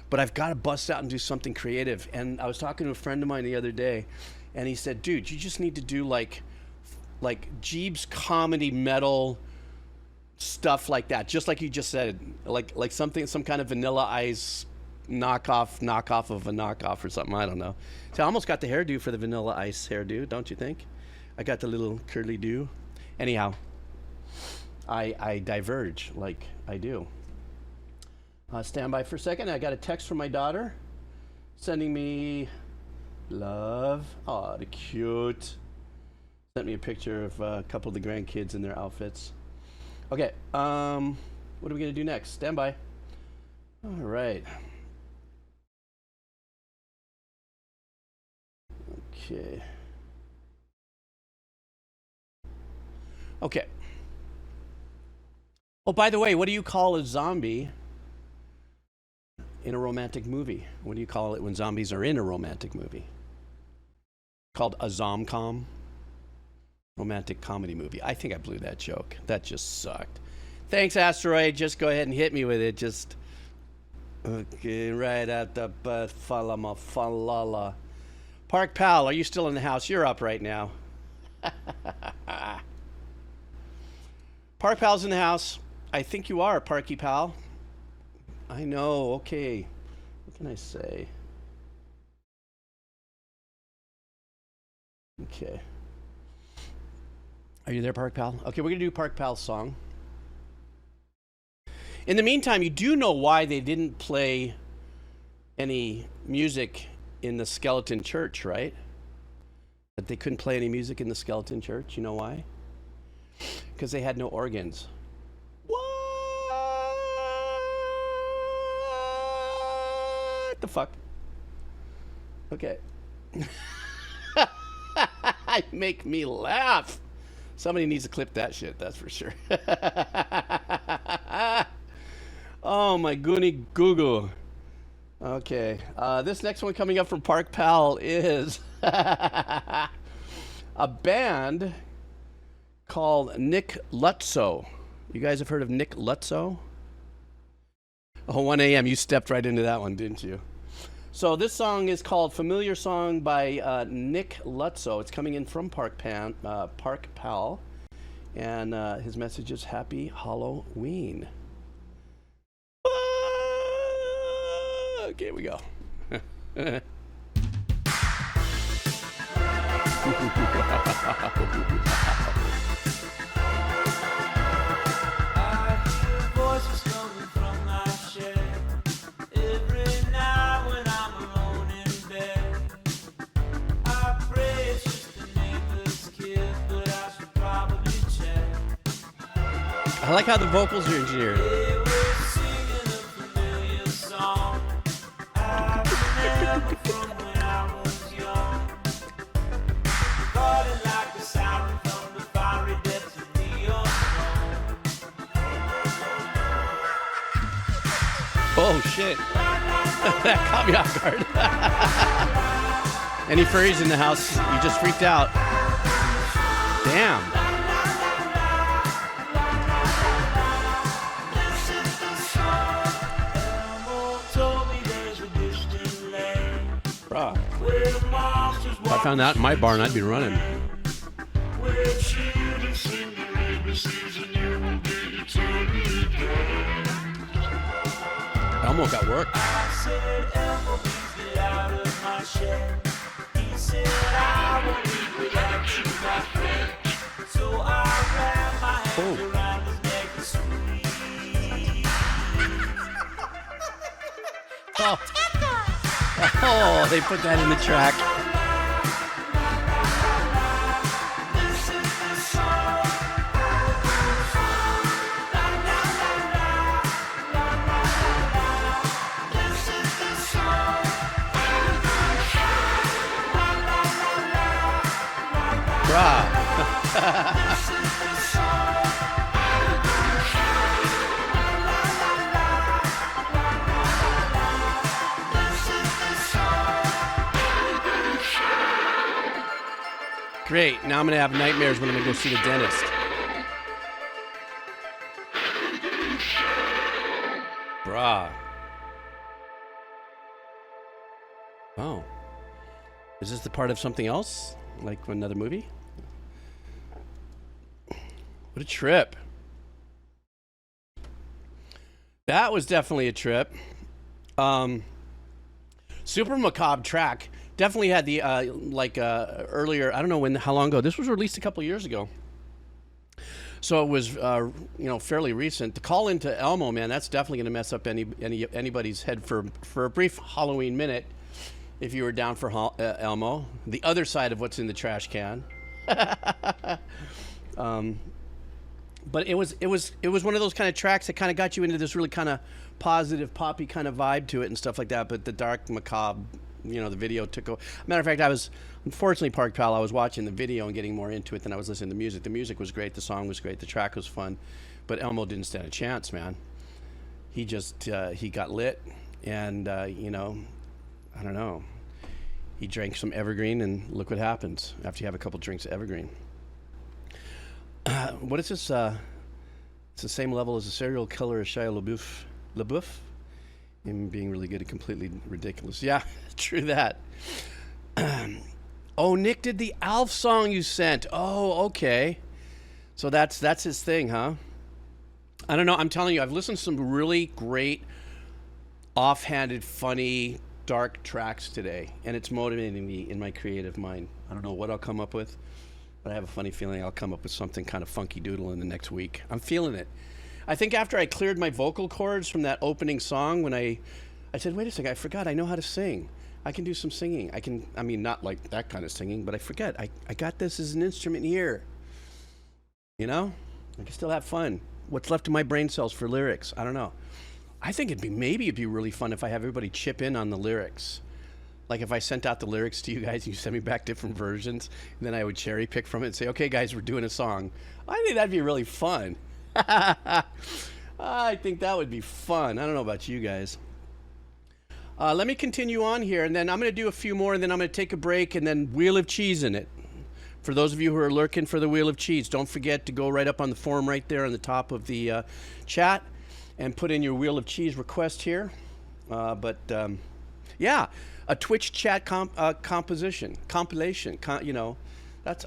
But I've got to bust out and do something creative. And I was talking to a friend of mine the other day, and he said, dude, you just need to do like Jeeves comedy metal stuff like that. Just like you just said, like some kind of Vanilla Ice knockoff of a knockoff or something. I don't know. So I almost got the hairdo for the Vanilla Ice hairdo, don't you think? I got the little curly do. Anyhow, I diverge like I do. Stand by for a second. I got a text from my daughter sending me love. Oh, the cute. Sent me a picture of a couple of the grandkids in their outfits. Okay, what are we going to do next? Stand by. All right. Okay. Okay. Oh, by the way, what do you call a zombie in a romantic movie? What do you call it when zombies are in a romantic movie? Called a zom-com. Romantic comedy movie. I think I blew that joke. That just sucked. Thanks, Asteroid. Just go ahead and hit me with it. Just okay, right at the butt. Falala. Park Pal, are you still in the house? You're up right now. Park Pal's in the house. I think you are, Parky Pal. I know, okay. What can I say? Okay. Are you there, Park Pal? Okay, we're going to do Park Pal's song. In the meantime, you do know why they didn't play any music in the Skeleton Church, right? That they couldn't play any music in the Skeleton Church. You know why? Because they had no organs. The fuck? Okay. Make me laugh. Somebody needs to clip that shit, that's for sure. Oh my goony goo. Okay. This next one coming up from Park Pal is a band called Nick Lutsko. You guys have heard of Nick Lutsko? Oh, 1 a.m. You stepped right into that one, didn't you? So this song is called Familiar Song by Nick Lutsko. It's coming in from Park Pal. And his message is Happy Halloween. Okay, here we go. I like how the vocals are engineered. Oh shit. That caught me off guard. Any furries in the house? You just freaked out. Damn. Bruh. If I found that in my barn, I'd be running. Elmo got work. I said, Elmo, please get out of my shed. He said, I won't leave without you, my friend. So I wrapped my hands around his neck and squeezed. Oh, they put that in the track. This is the song. La, la, la, la. La, la, la, la. This is the song. La, la, la, la. Bruh. This is the song. Great. Now I'm going to have nightmares when I'm going to go see the dentist. Bruh. Oh. Is this the part of something else? Like another movie? What a trip. That was definitely a trip. Super macabre track. Definitely had the earlier. I don't know how long ago. This was released a couple years ago, so it was fairly recent. The call into Elmo, man, that's definitely going to mess up anybody's head for a brief Halloween minute. If you were down for Elmo, the other side of what's in the trash can. But it was one of those kind of tracks that kind of got you into this really kind of positive poppy kind of vibe to it and stuff like that. But the dark macabre. The video took over. Matter of fact, I was, unfortunately, Park Pal, I was watching the video and getting more into it than I was listening to music. The music was great. The song was great. The track was fun. But Elmo didn't stand a chance, man. He just, he got lit. And, I don't know. He drank some Evergreen, and look what happens after you have a couple drinks of Evergreen. What is this? It's the same level as the serial killer of Shia LaBeouf. Him being really good and completely ridiculous. Yeah, true that. Oh, Nick did the Alf song you sent. Oh, okay. So that's his thing, huh? I don't know. I'm telling you, I've listened to some really great, offhanded, funny, dark tracks today, and it's motivating me in my creative mind. I don't know what I'll come up with, but I have a funny feeling I'll come up with something kind of funky doodle in the next week. I'm feeling it. I think after I cleared my vocal cords from that opening song, when I said, wait a second, I forgot I know how to sing. I can do some singing. I mean, not like that kind of singing, but I forget. I got this as an instrument here. I can still have fun. What's left of my brain cells for lyrics? I don't know. I think it'd be really fun if I have everybody chip in on the lyrics. Like if I sent out the lyrics to you guys, you send me back different versions, and then I would cherry pick from it and say, okay, guys, we're doing a song. I think that'd be really fun. I think that would be fun. I don't know about you guys. Let me continue on here, and then I'm going to do a few more, and then I'm going to take a break, and then Wheel of Cheese in it. For those of you who are lurking for the Wheel of Cheese, don't forget to go right up on the forum right there on the top of the chat and put in your Wheel of Cheese request here. Yeah, a Twitch chat compilation. That's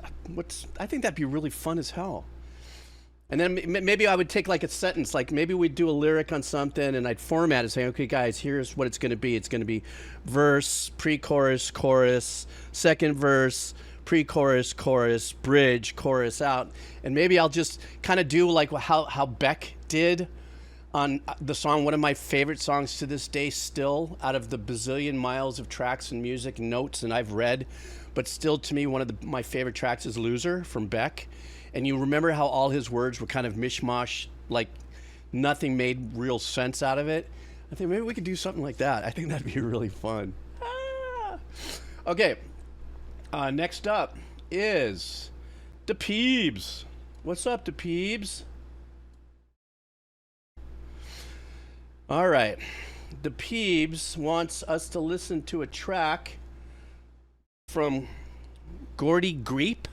I think that'd be really fun as hell. And then maybe I would take like a sentence, like maybe we'd do a lyric on something and I'd format it saying, okay, guys, here's what it's going to be. It's going to be verse, pre-chorus, chorus, second verse, pre-chorus, chorus, bridge, chorus out. And maybe I'll just kind of do like how Beck did on the song, one of my favorite songs to this day still, out of the bazillion miles of tracks and music and notes and I've read, but still to me, one of my favorite tracks is Loser from Beck. And you remember how all his words were kind of mishmash, like nothing made real sense out of it? I think maybe we could do something like that. I think that'd be really fun. Okay, next up is the Peebs. What's up, the Peebs? All right, the Peebs wants us to listen to a track from Geordie Greep.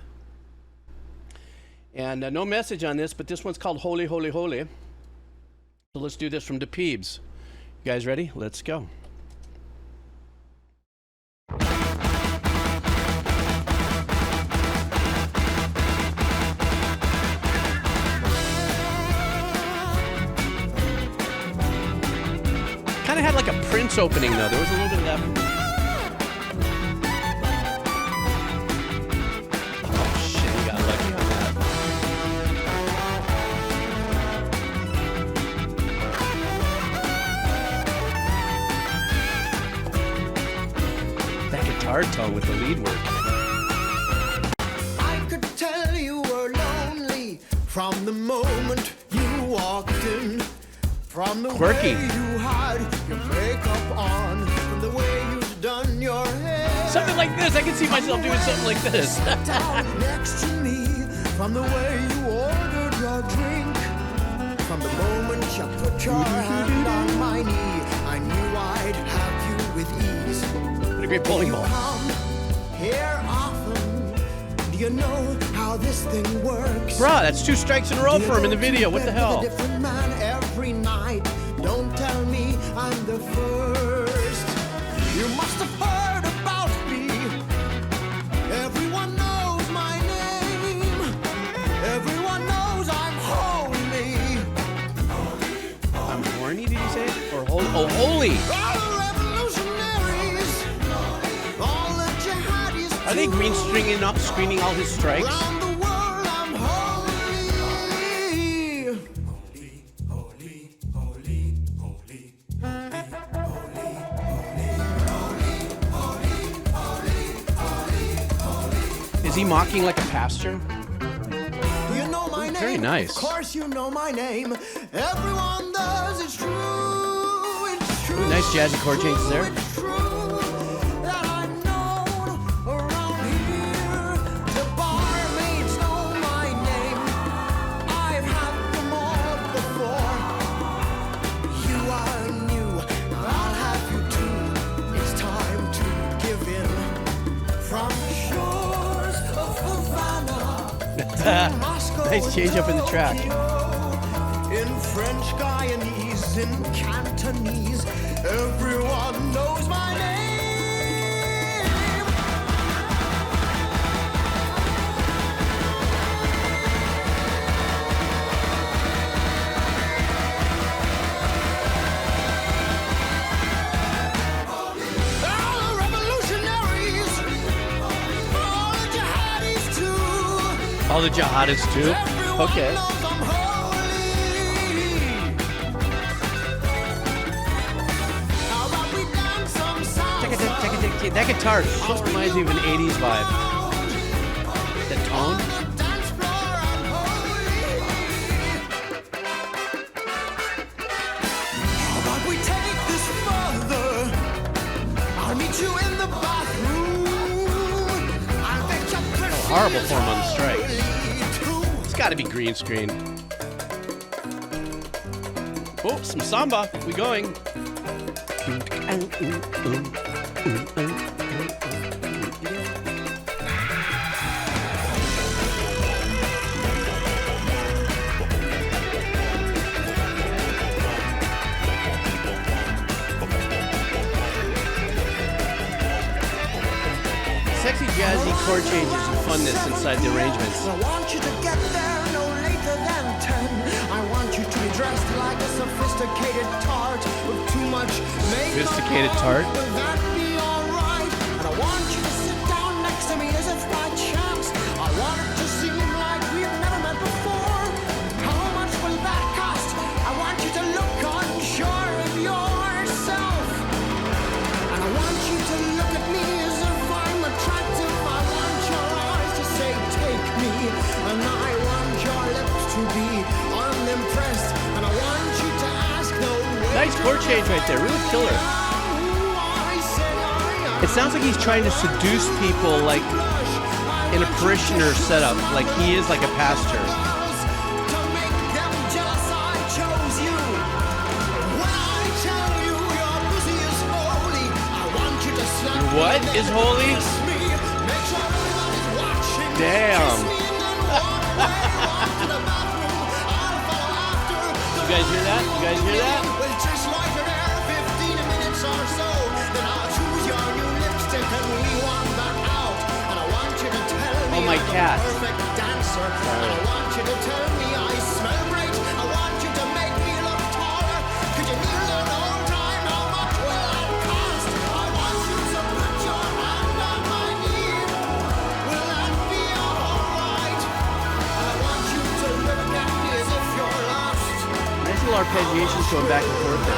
And no message on this, but this one's called Holy, Holy, Holy. So let's do this from the Peebs. You guys ready? Let's go. Kind of had like a Prince opening though. There was a little bit of that. Oh shit, we got lucky on that. That guitar tone with the lead work. I could tell you were lonely from the moment you walked in. From the Quirky. way you had your makeup on, from the way you've done your hair. Something like this. I can see myself doing something like this. Down next to me, from the way you ordered your drink. From the moment you put your hand on my knee, I knew I'd have you with ease. What a great bowling ball. Come here often. Do you know how this thing works? Bruh, that's 2 strikes in a row for him in the video. What the hell? Different man every night. Don't tell me I'm the first. You must have heard about me. Everyone knows my name. Everyone knows I'm holy. I'm horny, did you say? Or holy? Oh, holy! All the revolutionaries, all the jihadis. Are they green screening all his strikes? Around the world I'm holy. Is he mocking like a pastor? Do you know my name? Very nice. Of course you know my name. Everyone does. It's true. It's true. Ooh, nice jazzy chord changes there. It's true that I'm known around here. The barmaids know my name. I've had them all before. You are new. I'll have you too. It's time to give in. From the shores of Havana. Nice change up in the track. In French Guyanese, in Cantonese, everyone knows my name. All the revolutionaries, all the jihadis too. All the jihadists too? Okay. That guitar just reminds me of an 80s vibe. The tone. Horrible form on the strike. It's got to be green screen. Oh, some samba. We going. Sexy jazzy chord changes and funness inside the arrangements. I want you to get there no later than 10. I want you to be dressed like a sophisticated tart with too much makeup. Sophisticated tart? Will that be alright? And I want you to sit down next to me as if by chance. I want it to seem like we've never met before. How much will that cost? I want you to look unsure of yourself. And I want you to look at me as if I'm attractive. I want your eyes to say, take me. And I want your lips to be unimpressed. And I want you to ask the way. Nice chord change right there, really killer. It sounds like he's trying to seduce people like in a parishioner setup, like he is like a pastor. What is holy? Damn. You guys hear that? You guys hear that? Oh, my cat. arpeggiations going back and forth there.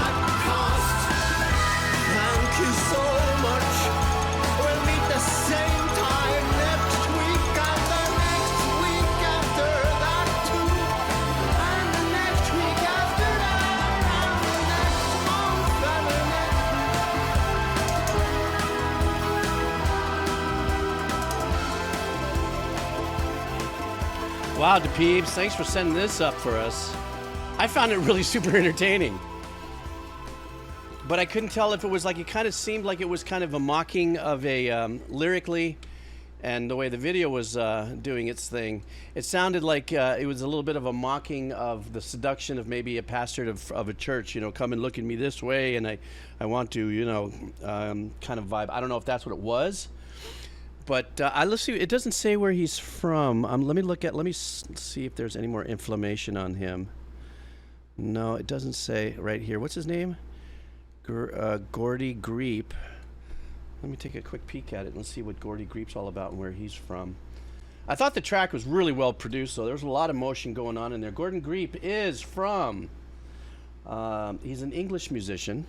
Thank you so much. We'll meet the same time next week and the next week after that too. And the next week after that and the next month and the next. Wow, DePeeves, thanks for sending this up for us. I found it really super entertaining. But I couldn't tell if it was like, it kind of seemed like it was kind of a mocking of a, lyrically, and the way the video was doing its thing. It sounded like it was a little bit of a mocking of the seduction of maybe a pastor of a church, you know, come and look at me this way, and I want to, you know, kind of vibe. I don't know if that's what it was. But let's see. It doesn't say where he's from. Let me see if there's any more information on him. No, it doesn't say right here. What's his name? Geordie Greep. Let me take a quick peek at it and see what Geordie Greep's all about and where he's from. I thought the track was really well produced, though. There's a lot of motion going on in there. Geordie Greep is from. He's an English musician.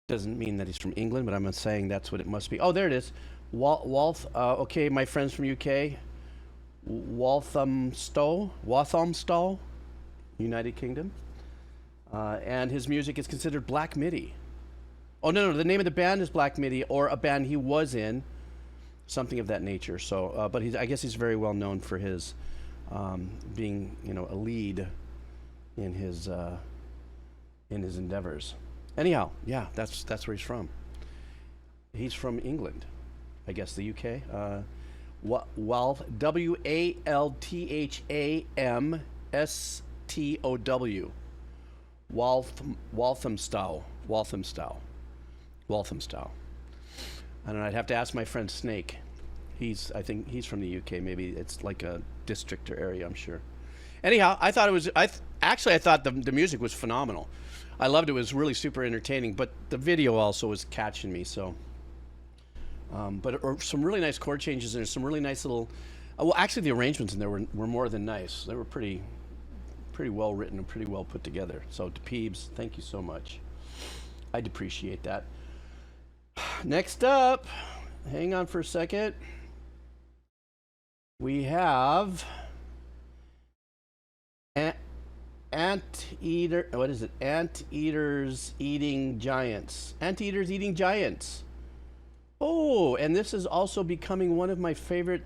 Doesn't mean that he's from England, but I'm saying that's what it must be. Oh, there it is. Okay, my friends from UK, Walthamstow, United Kingdom, and his music is considered black MIDI. Oh no, the name of the band is Black MIDI, or a band he was in, something of that nature. So, but I guess he's very well known for his being, you know, a lead in his endeavors. Anyhow, yeah, that's where he's from. He's from England. I guess the UK. Walthamstow. Walthamstow. I don't know. I'd have to ask my friend Snake. I think he's from the UK. Maybe it's like a district or area. I'm sure. Anyhow, I thought it was. I thought the music was phenomenal. I loved it. It was really super entertaining. But the video also was catching me. So. But some really nice chord changes and some really nice little. Well, actually, the arrangements in there were more than nice. They were pretty well written and pretty well put together. So, DePeebs, thank you so much. I'd appreciate that. Next up, hang on for a second. We have Anteater. What is it? Anteaters Eating Giants. Anteaters Eating Giants. Oh, and this is also becoming one of my favorite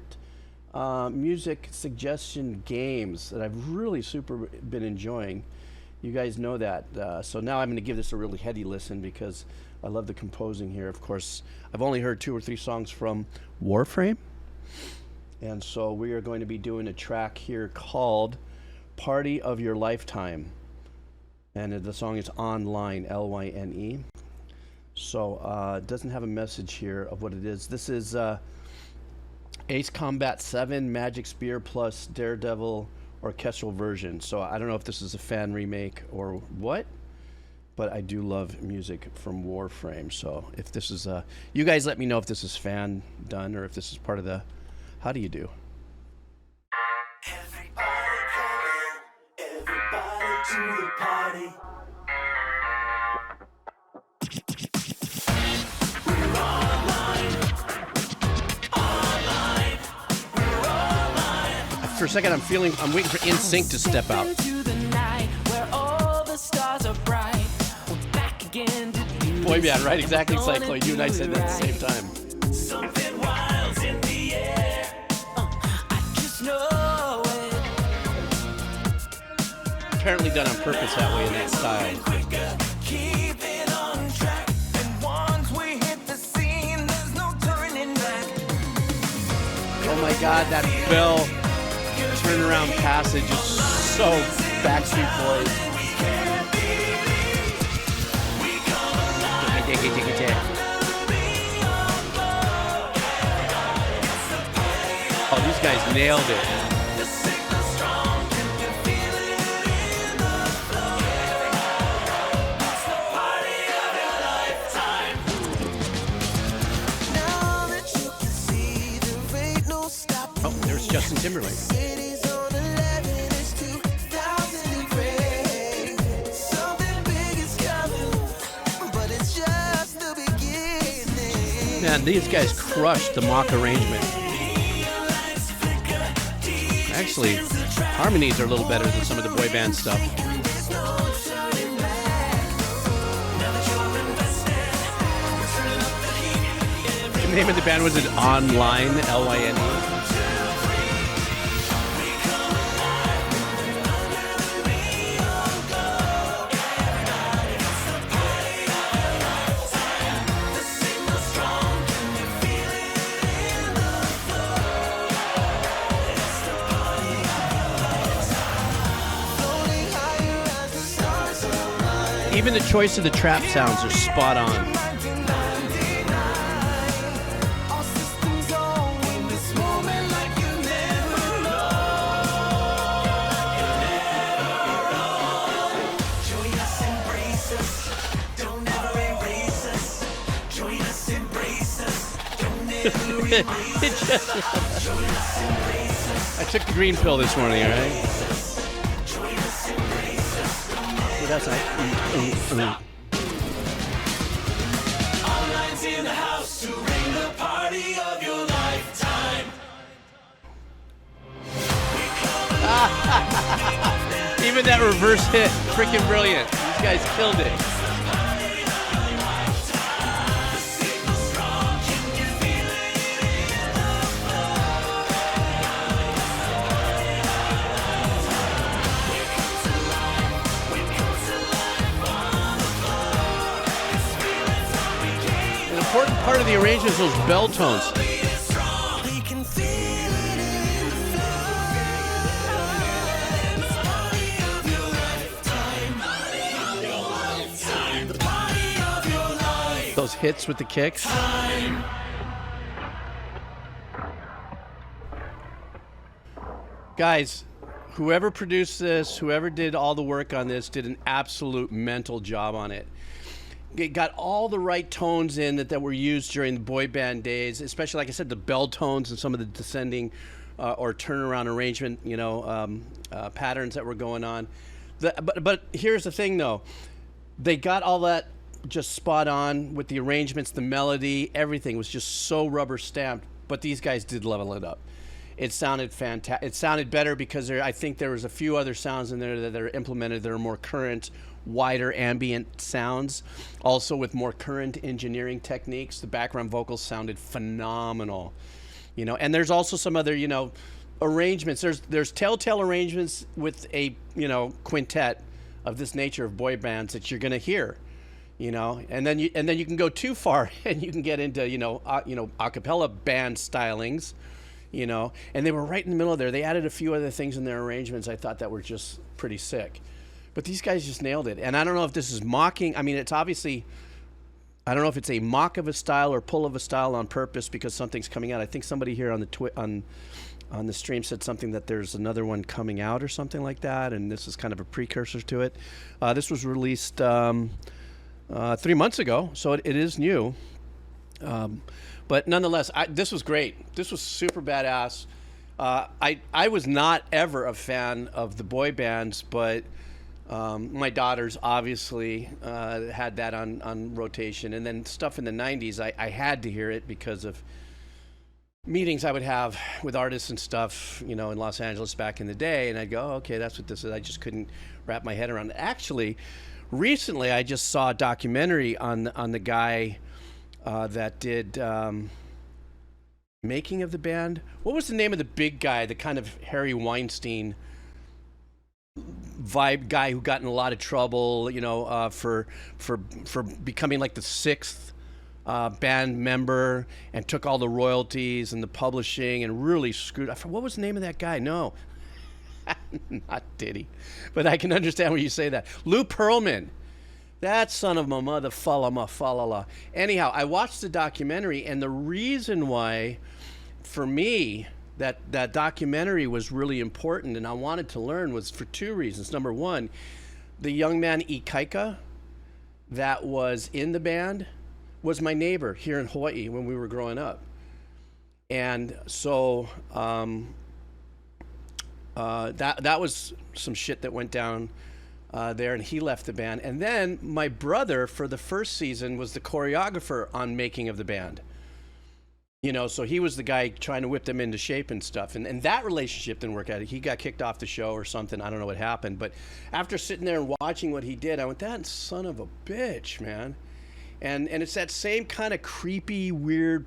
music suggestion games that I've really super been enjoying. You guys know that. So now I'm going to give this a really heady listen because I love the composing here. Of course, I've only heard 2 or 3 songs from Warframe. And so we are going to be doing a track here called Party of Your Lifetime. And the song is On-Lyne, Lyne. So it doesn't have a message here of what it is. This is Ace Combat 7 Magic Spear plus Daredevil orchestral version. So I don't know if this is a fan remake or what, but I do love music from Warframe. So if this is you guys let me know if this is fan done or if this is part of the. How do you do? Everybody come in, everybody to the party. For a second, I'm waiting for NSYNC to step out. Boy band, right? Exactly, Cyclo. You and I said that at the same time. Something wild's in the air. I just know it. Apparently done on purpose that way in that style. Quicker, keep it on track. And once we hit the scene, there's no turning back. Oh my God, that bell turnaround passage is so Backstreet Boys. Oh, these guys nailed it. Oh, there's Justin Timberlake. Man, these guys crushed the mock arrangement. Actually, harmonies are a little better than some of the boy band stuff. The name of the band was On-Lyne, L-Y-N-E. Even the choice of the trap sounds are spot on. I took the green pill this morning, all right? That's nice. On-Lyne's in the house to bring the party of your lifetime. Even that reverse hit, freaking brilliant. These guys killed it. Important part of the arrangement is those bell tones. Those hits with the kicks. Guys, whoever produced this, whoever did all the work on this, did an absolute mental job on it. It got all the right tones in that were used during the boy band days, especially, like I said, the bell tones and some of the descending or turnaround arrangement, patterns that were going on. But here's the thing, though. They got all that just spot on with the arrangements, the melody, everything was just so rubber stamped. But these guys did level it up. It sounded fantastic. It sounded better because I think there was a few other sounds in there that are implemented that are more current, wider ambient sounds, also with more current engineering techniques. The background vocals sounded phenomenal, and there's also some other, arrangements. There's telltale arrangements with a, quintet of this nature of boy bands that you're going to hear, and then you can go too far and you can get into, a cappella band stylings, and they were right in the middle of there. They added a few other things in their arrangements I thought that were just pretty sick. But these guys just nailed it. And I don't know if this is mocking. I mean, it's obviously, I don't know if it's a mock of a style or pull of a style on purpose because something's coming out. I think somebody here on the on the stream said something that there's another one coming out or something like that. And this is kind of a precursor to it. This was released 3 months ago, so it is new. But nonetheless, this was great. This was super badass. I was not ever a fan of the boy bands, but my daughters obviously had that on rotation. And then stuff in the 90s, I had to hear it because of meetings I would have with artists and stuff, in Los Angeles back in the day. And I'd go, oh, okay, that's what this is. I just couldn't wrap my head around it. Actually, recently I just saw a documentary on the guy that did making of the band. What was the name of the big guy, the kind of Harry Weinstein vibe guy who got in a lot of trouble, for becoming like the sixth band member and took all the royalties and the publishing and really screwed up. What was the name of that guy? No, not Diddy, but I can understand when you say that. Lou Pearlman. That son of a mother falala. Anyhow, I watched the documentary, and the reason why, for me, that documentary was really important and I wanted to learn was for two reasons. Number one, the young man Ikaika that was in the band was my neighbor here in Hawaii when we were growing up. And so that was some shit that went down there, and he left the band. And then my brother, for the first season, was the choreographer on Making of the Band. You know, so he was the guy trying to whip them into shape and stuff. And that relationship didn't work out. He got kicked off the show or something. I don't know what happened. But after sitting there and watching what he did, I went, that son of a bitch, man. And it's that same kind of creepy, weird,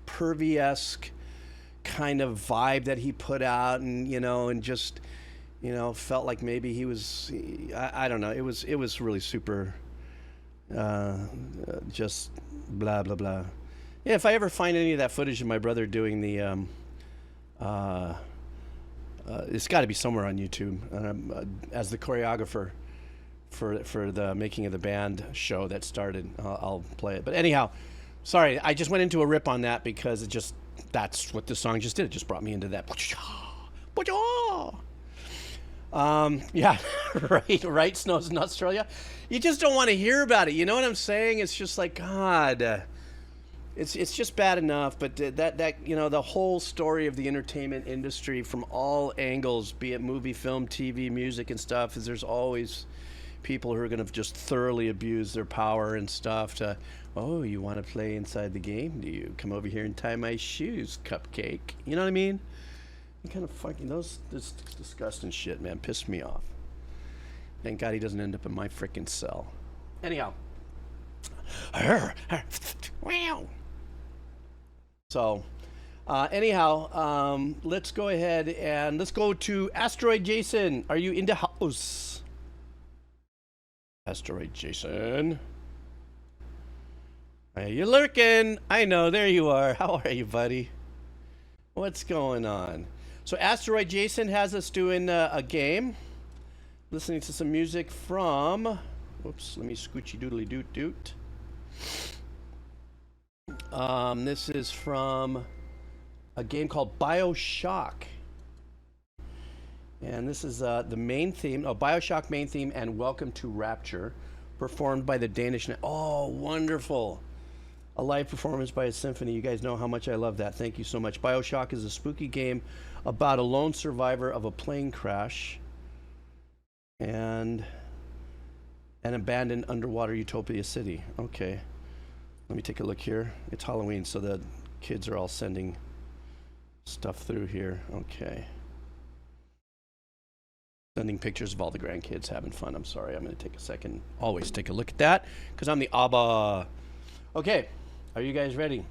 pervy-esque kind of vibe that he put out, and, you know, and just, you know, felt like maybe he was, I don't know. It was really super, just blah, blah, blah. Yeah, if I ever find any of that footage of my brother doing the, it's got to be somewhere on YouTube, as the choreographer for the making of the band show that started. I'll play it. But anyhow, sorry, I just went into a rip on that because that's what the song just did. It just brought me into that. Yeah, right, snows in Australia. You just don't want to hear about it. You know what I'm saying? It's just like, God. It's just bad enough, but that you know, the whole story of the entertainment industry from all angles, be it movie, film, TV, music, and stuff, is there's always people who are going to just thoroughly abuse their power and stuff to, oh, you want to play inside the game? Do you come over here and tie my shoes, cupcake? You know what I mean? You kind of fucking, this disgusting shit, man, pissed me off. Thank God he doesn't end up in my freaking cell. Anyhow. Wow. So, anyhow, let's go ahead and let's go to Asteroid Jason. Are you in the house? Asteroid Jason. Hey, you're lurking. I know, there you are. How are you, buddy? What's going on? So, Asteroid Jason has us doing a game. Listening to some music from... Whoops, let me scoochy doodly doot doot. This is from a game called Bioshock. And this is the main theme, Bioshock main theme, and Welcome to Rapture, performed by the Danish. Oh, wonderful. A live performance by a symphony. You guys know how much I love that. Thank you so much. Bioshock is a spooky game about a lone survivor of a plane crash and an abandoned underwater utopia city. Okay. Let me take a look here. It's Halloween, so the kids are all sending stuff through here. Okay. Sending pictures of all the grandkids having fun. I'm sorry. I'm going to take a second. Always take a look at that, because I'm the Abba. Okay. Are you guys ready?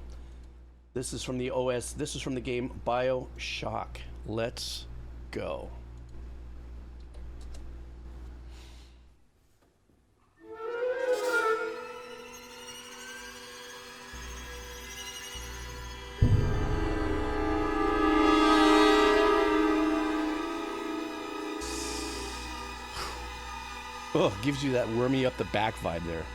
This is from the This is from the game Bioshock. Let's go. Oh, gives you that wormy up the back vibe there.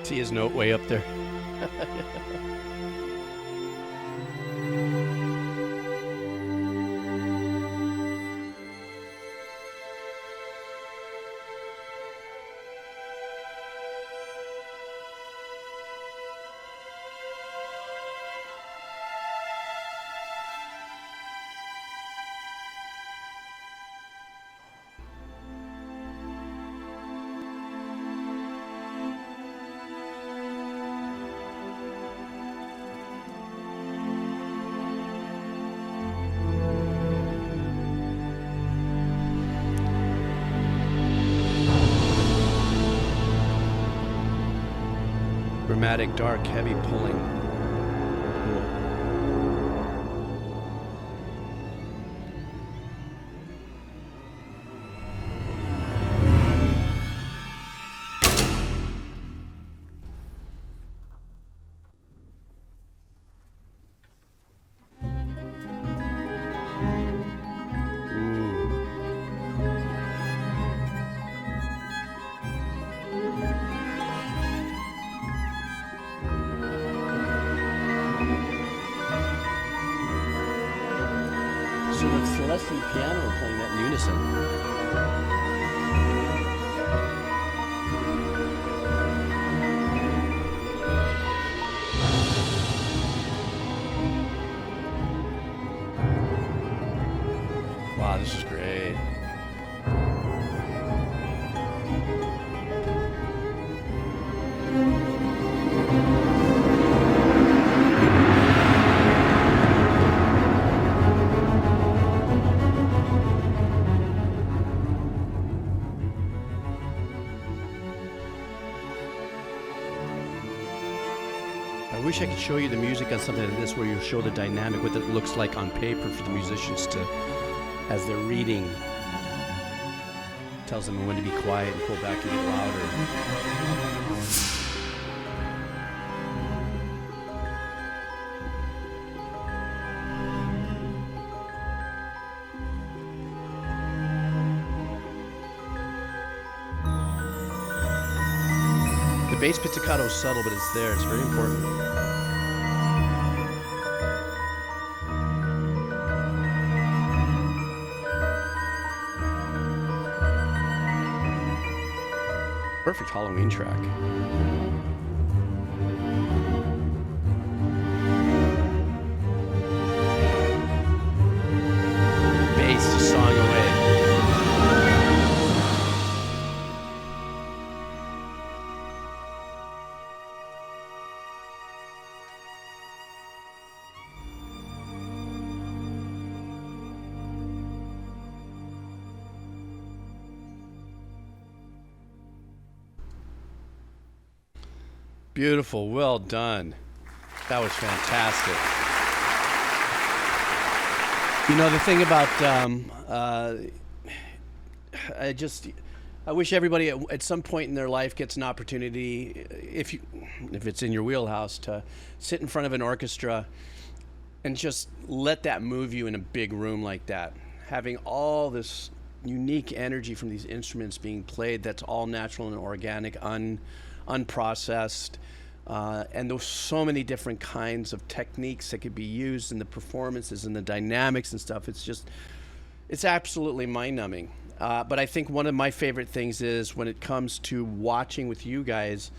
See his note way up there. Dramatic, dark, heavy pulling. Cool. So the Celeste and piano are playing that in unison. Wow, this is great. I wish I could show you the music on something like this where you show the dynamic, what it looks like on paper for the musicians to, as they're reading, tells them when to be quiet and pull back and get louder. The bass pizzicato is subtle, but it's there. It's very important. Perfect Halloween track. Bass just sawing away. Beautiful, well done. That was fantastic. You know, the thing about, I wish everybody at some point in their life gets an opportunity, if it's in your wheelhouse, to sit in front of an orchestra and just let that move you in a big room like that. Having all this unique energy from these instruments being played that's all natural and organic, unprocessed, and there's so many different kinds of techniques that could be used in the performances and the dynamics and stuff. It's absolutely mind-numbing. But I think one of my favorite things is when it comes to watching with you guys,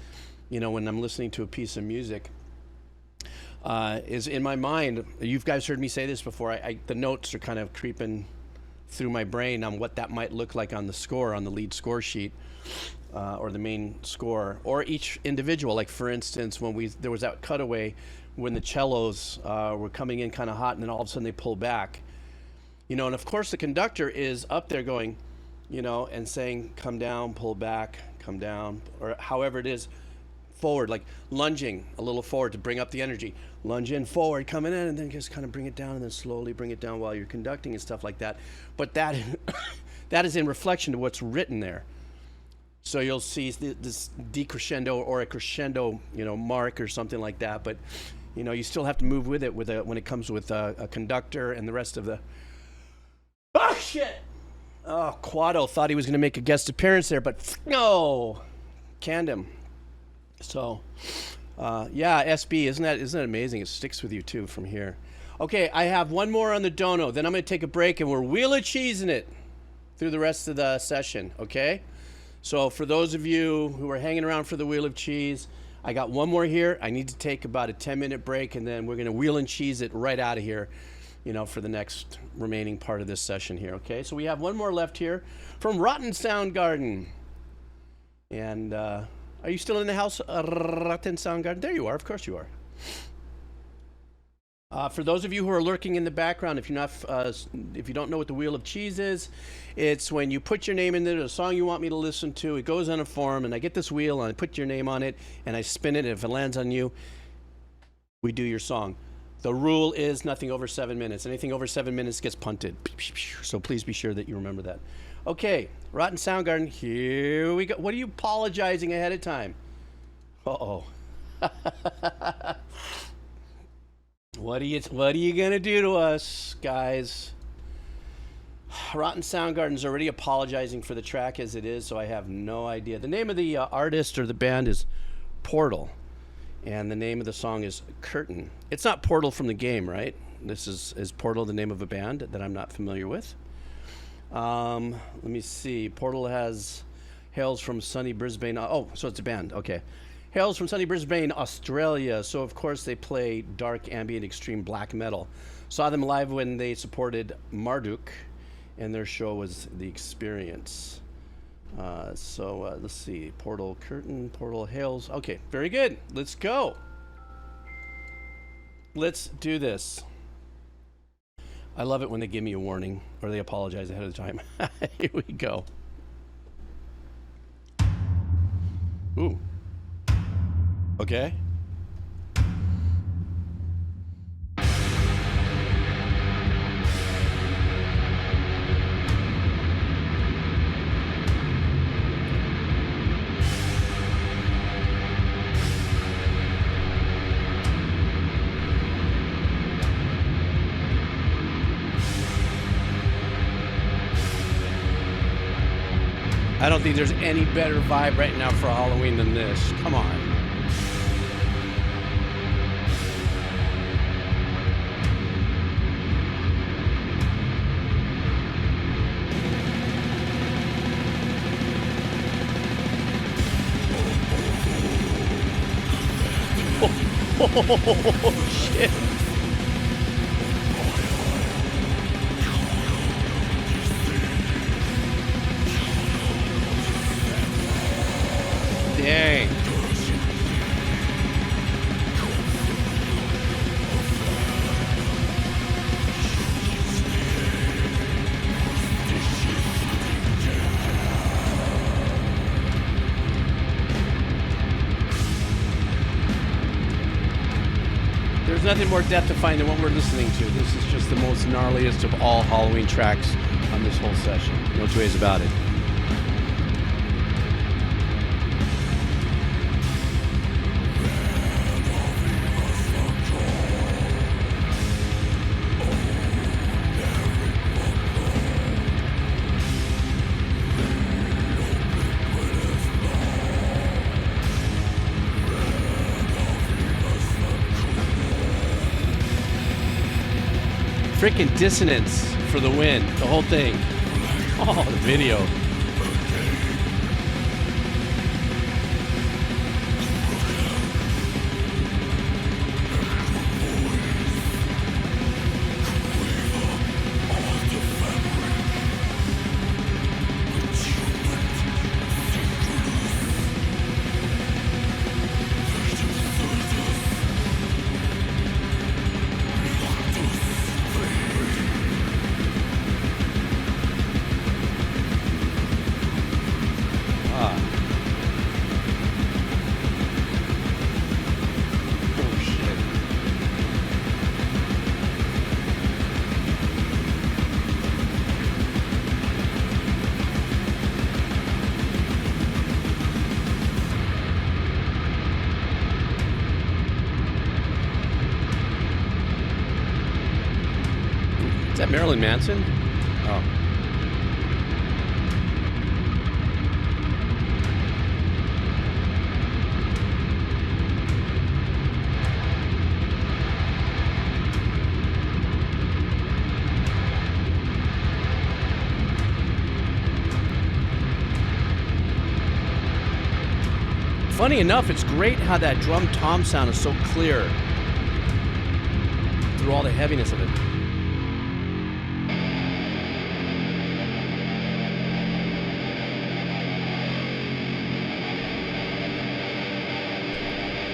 you know, when I'm listening to a piece of music, is in my mind, you guys heard me say this before, the notes are kind of creeping through my brain on what that might look like on the score, on the lead score sheet. Or the main score, or each individual. Like for instance, when there was that cutaway when the cellos were coming in kind of hot, and then all of a sudden they pull back, you know. And of course the conductor is up there going, you know, and saying, "Come down, pull back, come down," or however it is, forward, like lunging a little forward to bring up the energy, lunge in forward, coming in, and then just kind of bring it down, and then slowly bring it down while you're conducting and stuff like that. But that that is in reflection to what's written there. So you'll see this decrescendo or a crescendo, you know, mark or something like that. But, you know, you still have to move with it when it comes with a conductor and the rest of the. Oh shit! Oh, Quado thought he was going to make a guest appearance there, but no, canned him. So, yeah, SB, isn't that amazing? It sticks with you too from here. Okay, I have one more on the dono. Then I'm going to take a break and we're wheel of cheesing it through the rest of the session. Okay. So for those of you who are hanging around for the Wheel of Cheese, I got one more here. I need to take about a 10-minute break, and then we're going to wheel and cheese it right out of here, you know, for the next remaining part of this session here, okay? So we have one more left here from Rotten Soundgarden. And are you still in the house, Rotten Soundgarden? There you are. Of course you are. For those of you who are lurking in the background, if you don't know what the Wheel of Cheese is, it's when you put your name in there, a song you want me to listen to. It goes on a form, and I get this wheel, and I put your name on it, and I spin it. And if it lands on you, we do your song. The rule is nothing over 7 minutes. Anything over 7 minutes gets punted. So please be sure that you remember that. Okay, Rotten Soundgarden, here we go. What are you apologizing ahead of time? Uh-oh. What are you gonna do to us, guys? Rotten Soundgarden's already apologizing for the track as it is, so I have no idea. The name of the artist or the band is Portal, and the name of the song is Curtain. It's not Portal from the game, right? This is Portal the name of a band that I'm not familiar with. Let me see. Portal hails from sunny Brisbane. Oh, so it's a band. Okay. Hails from sunny Brisbane, Australia. So, of course, they play dark, ambient, extreme black metal. Saw them live when they supported Marduk, and their show was The Experience. Let's see. Portal Curtain, Portal Hails. Okay, very good. Let's go. Let's do this. I love it when they give me a warning or they apologize ahead of time. Here we go. Ooh. Okay. I don't think there's any better vibe right now for Halloween than this. Come on. Oh, shit. Dang. There's nothing more death-defying than what we're listening to. This is just the most gnarliest of all Halloween tracks on this whole session. No two ways about it. Freaking dissonance for the win, the whole thing. Oh, the video. Is that Marilyn Manson? Oh. Funny enough, it's great how that drum tom sound is so clear through all the heaviness of it.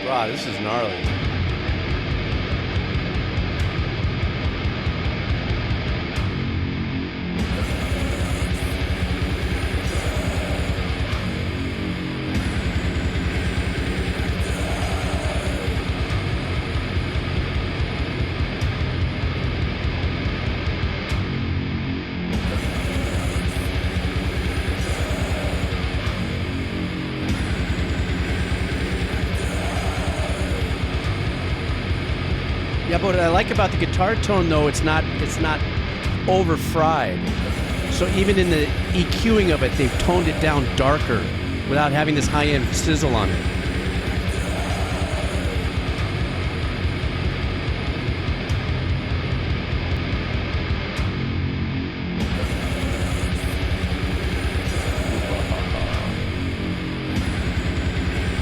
Wow, this is gnarly. Yeah, but what I like about the guitar tone though, it's not over fried. So even in the EQing of it, they've toned it down darker without having this high-end sizzle on it.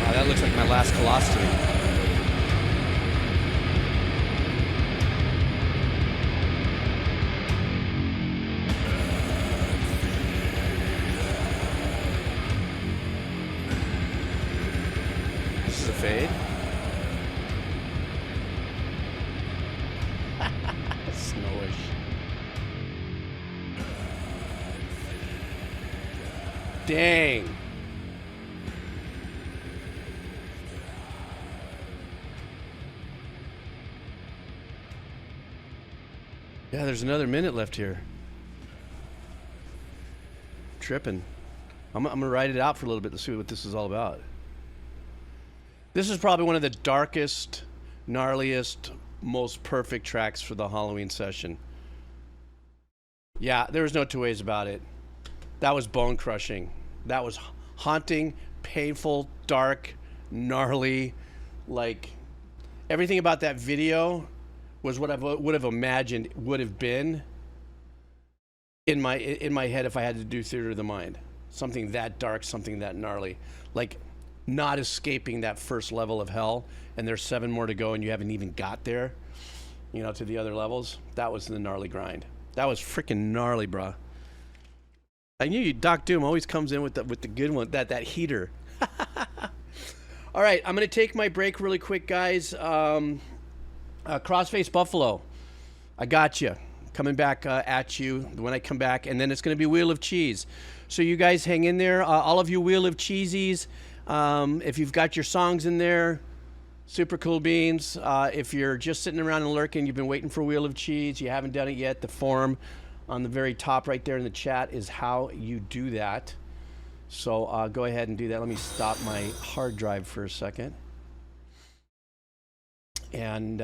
Wow, that looks like my last colostomy. Fade. Snowish. Dang. Yeah, there's another minute left here. Tripping. I'm gonna ride it out for a little bit to see what this is all about. This is probably one of the darkest, gnarliest, most perfect tracks for the Halloween session. Yeah, there was no two ways about it. That was bone crushing. That was haunting, painful, dark, gnarly. Like, everything about that video was what I would have imagined would have been in my head if I had to do theater of the mind. Something that dark, something that gnarly. Like, not escaping that first level of hell, and there's 7 more to go, and you haven't even got there, you know, to the other levels. That was the gnarly grind. That was freaking gnarly, bruh. I knew you. Doc Doom always comes in with the good one, that heater. All right, I'm gonna take my break really quick, guys. Crossface Buffalo, I got you. Coming back at you when I come back, and then it's gonna be Wheel of Cheese. So you guys hang in there, all of you Wheel of Cheesies. If you've got your songs in there, super cool beans. If you're just sitting around and lurking, you've been waiting for Wheel of Cheese, you haven't done it yet, the form on the very top right there in the chat is how you do that. So go ahead and do that. Let me stop my hard drive for a second. And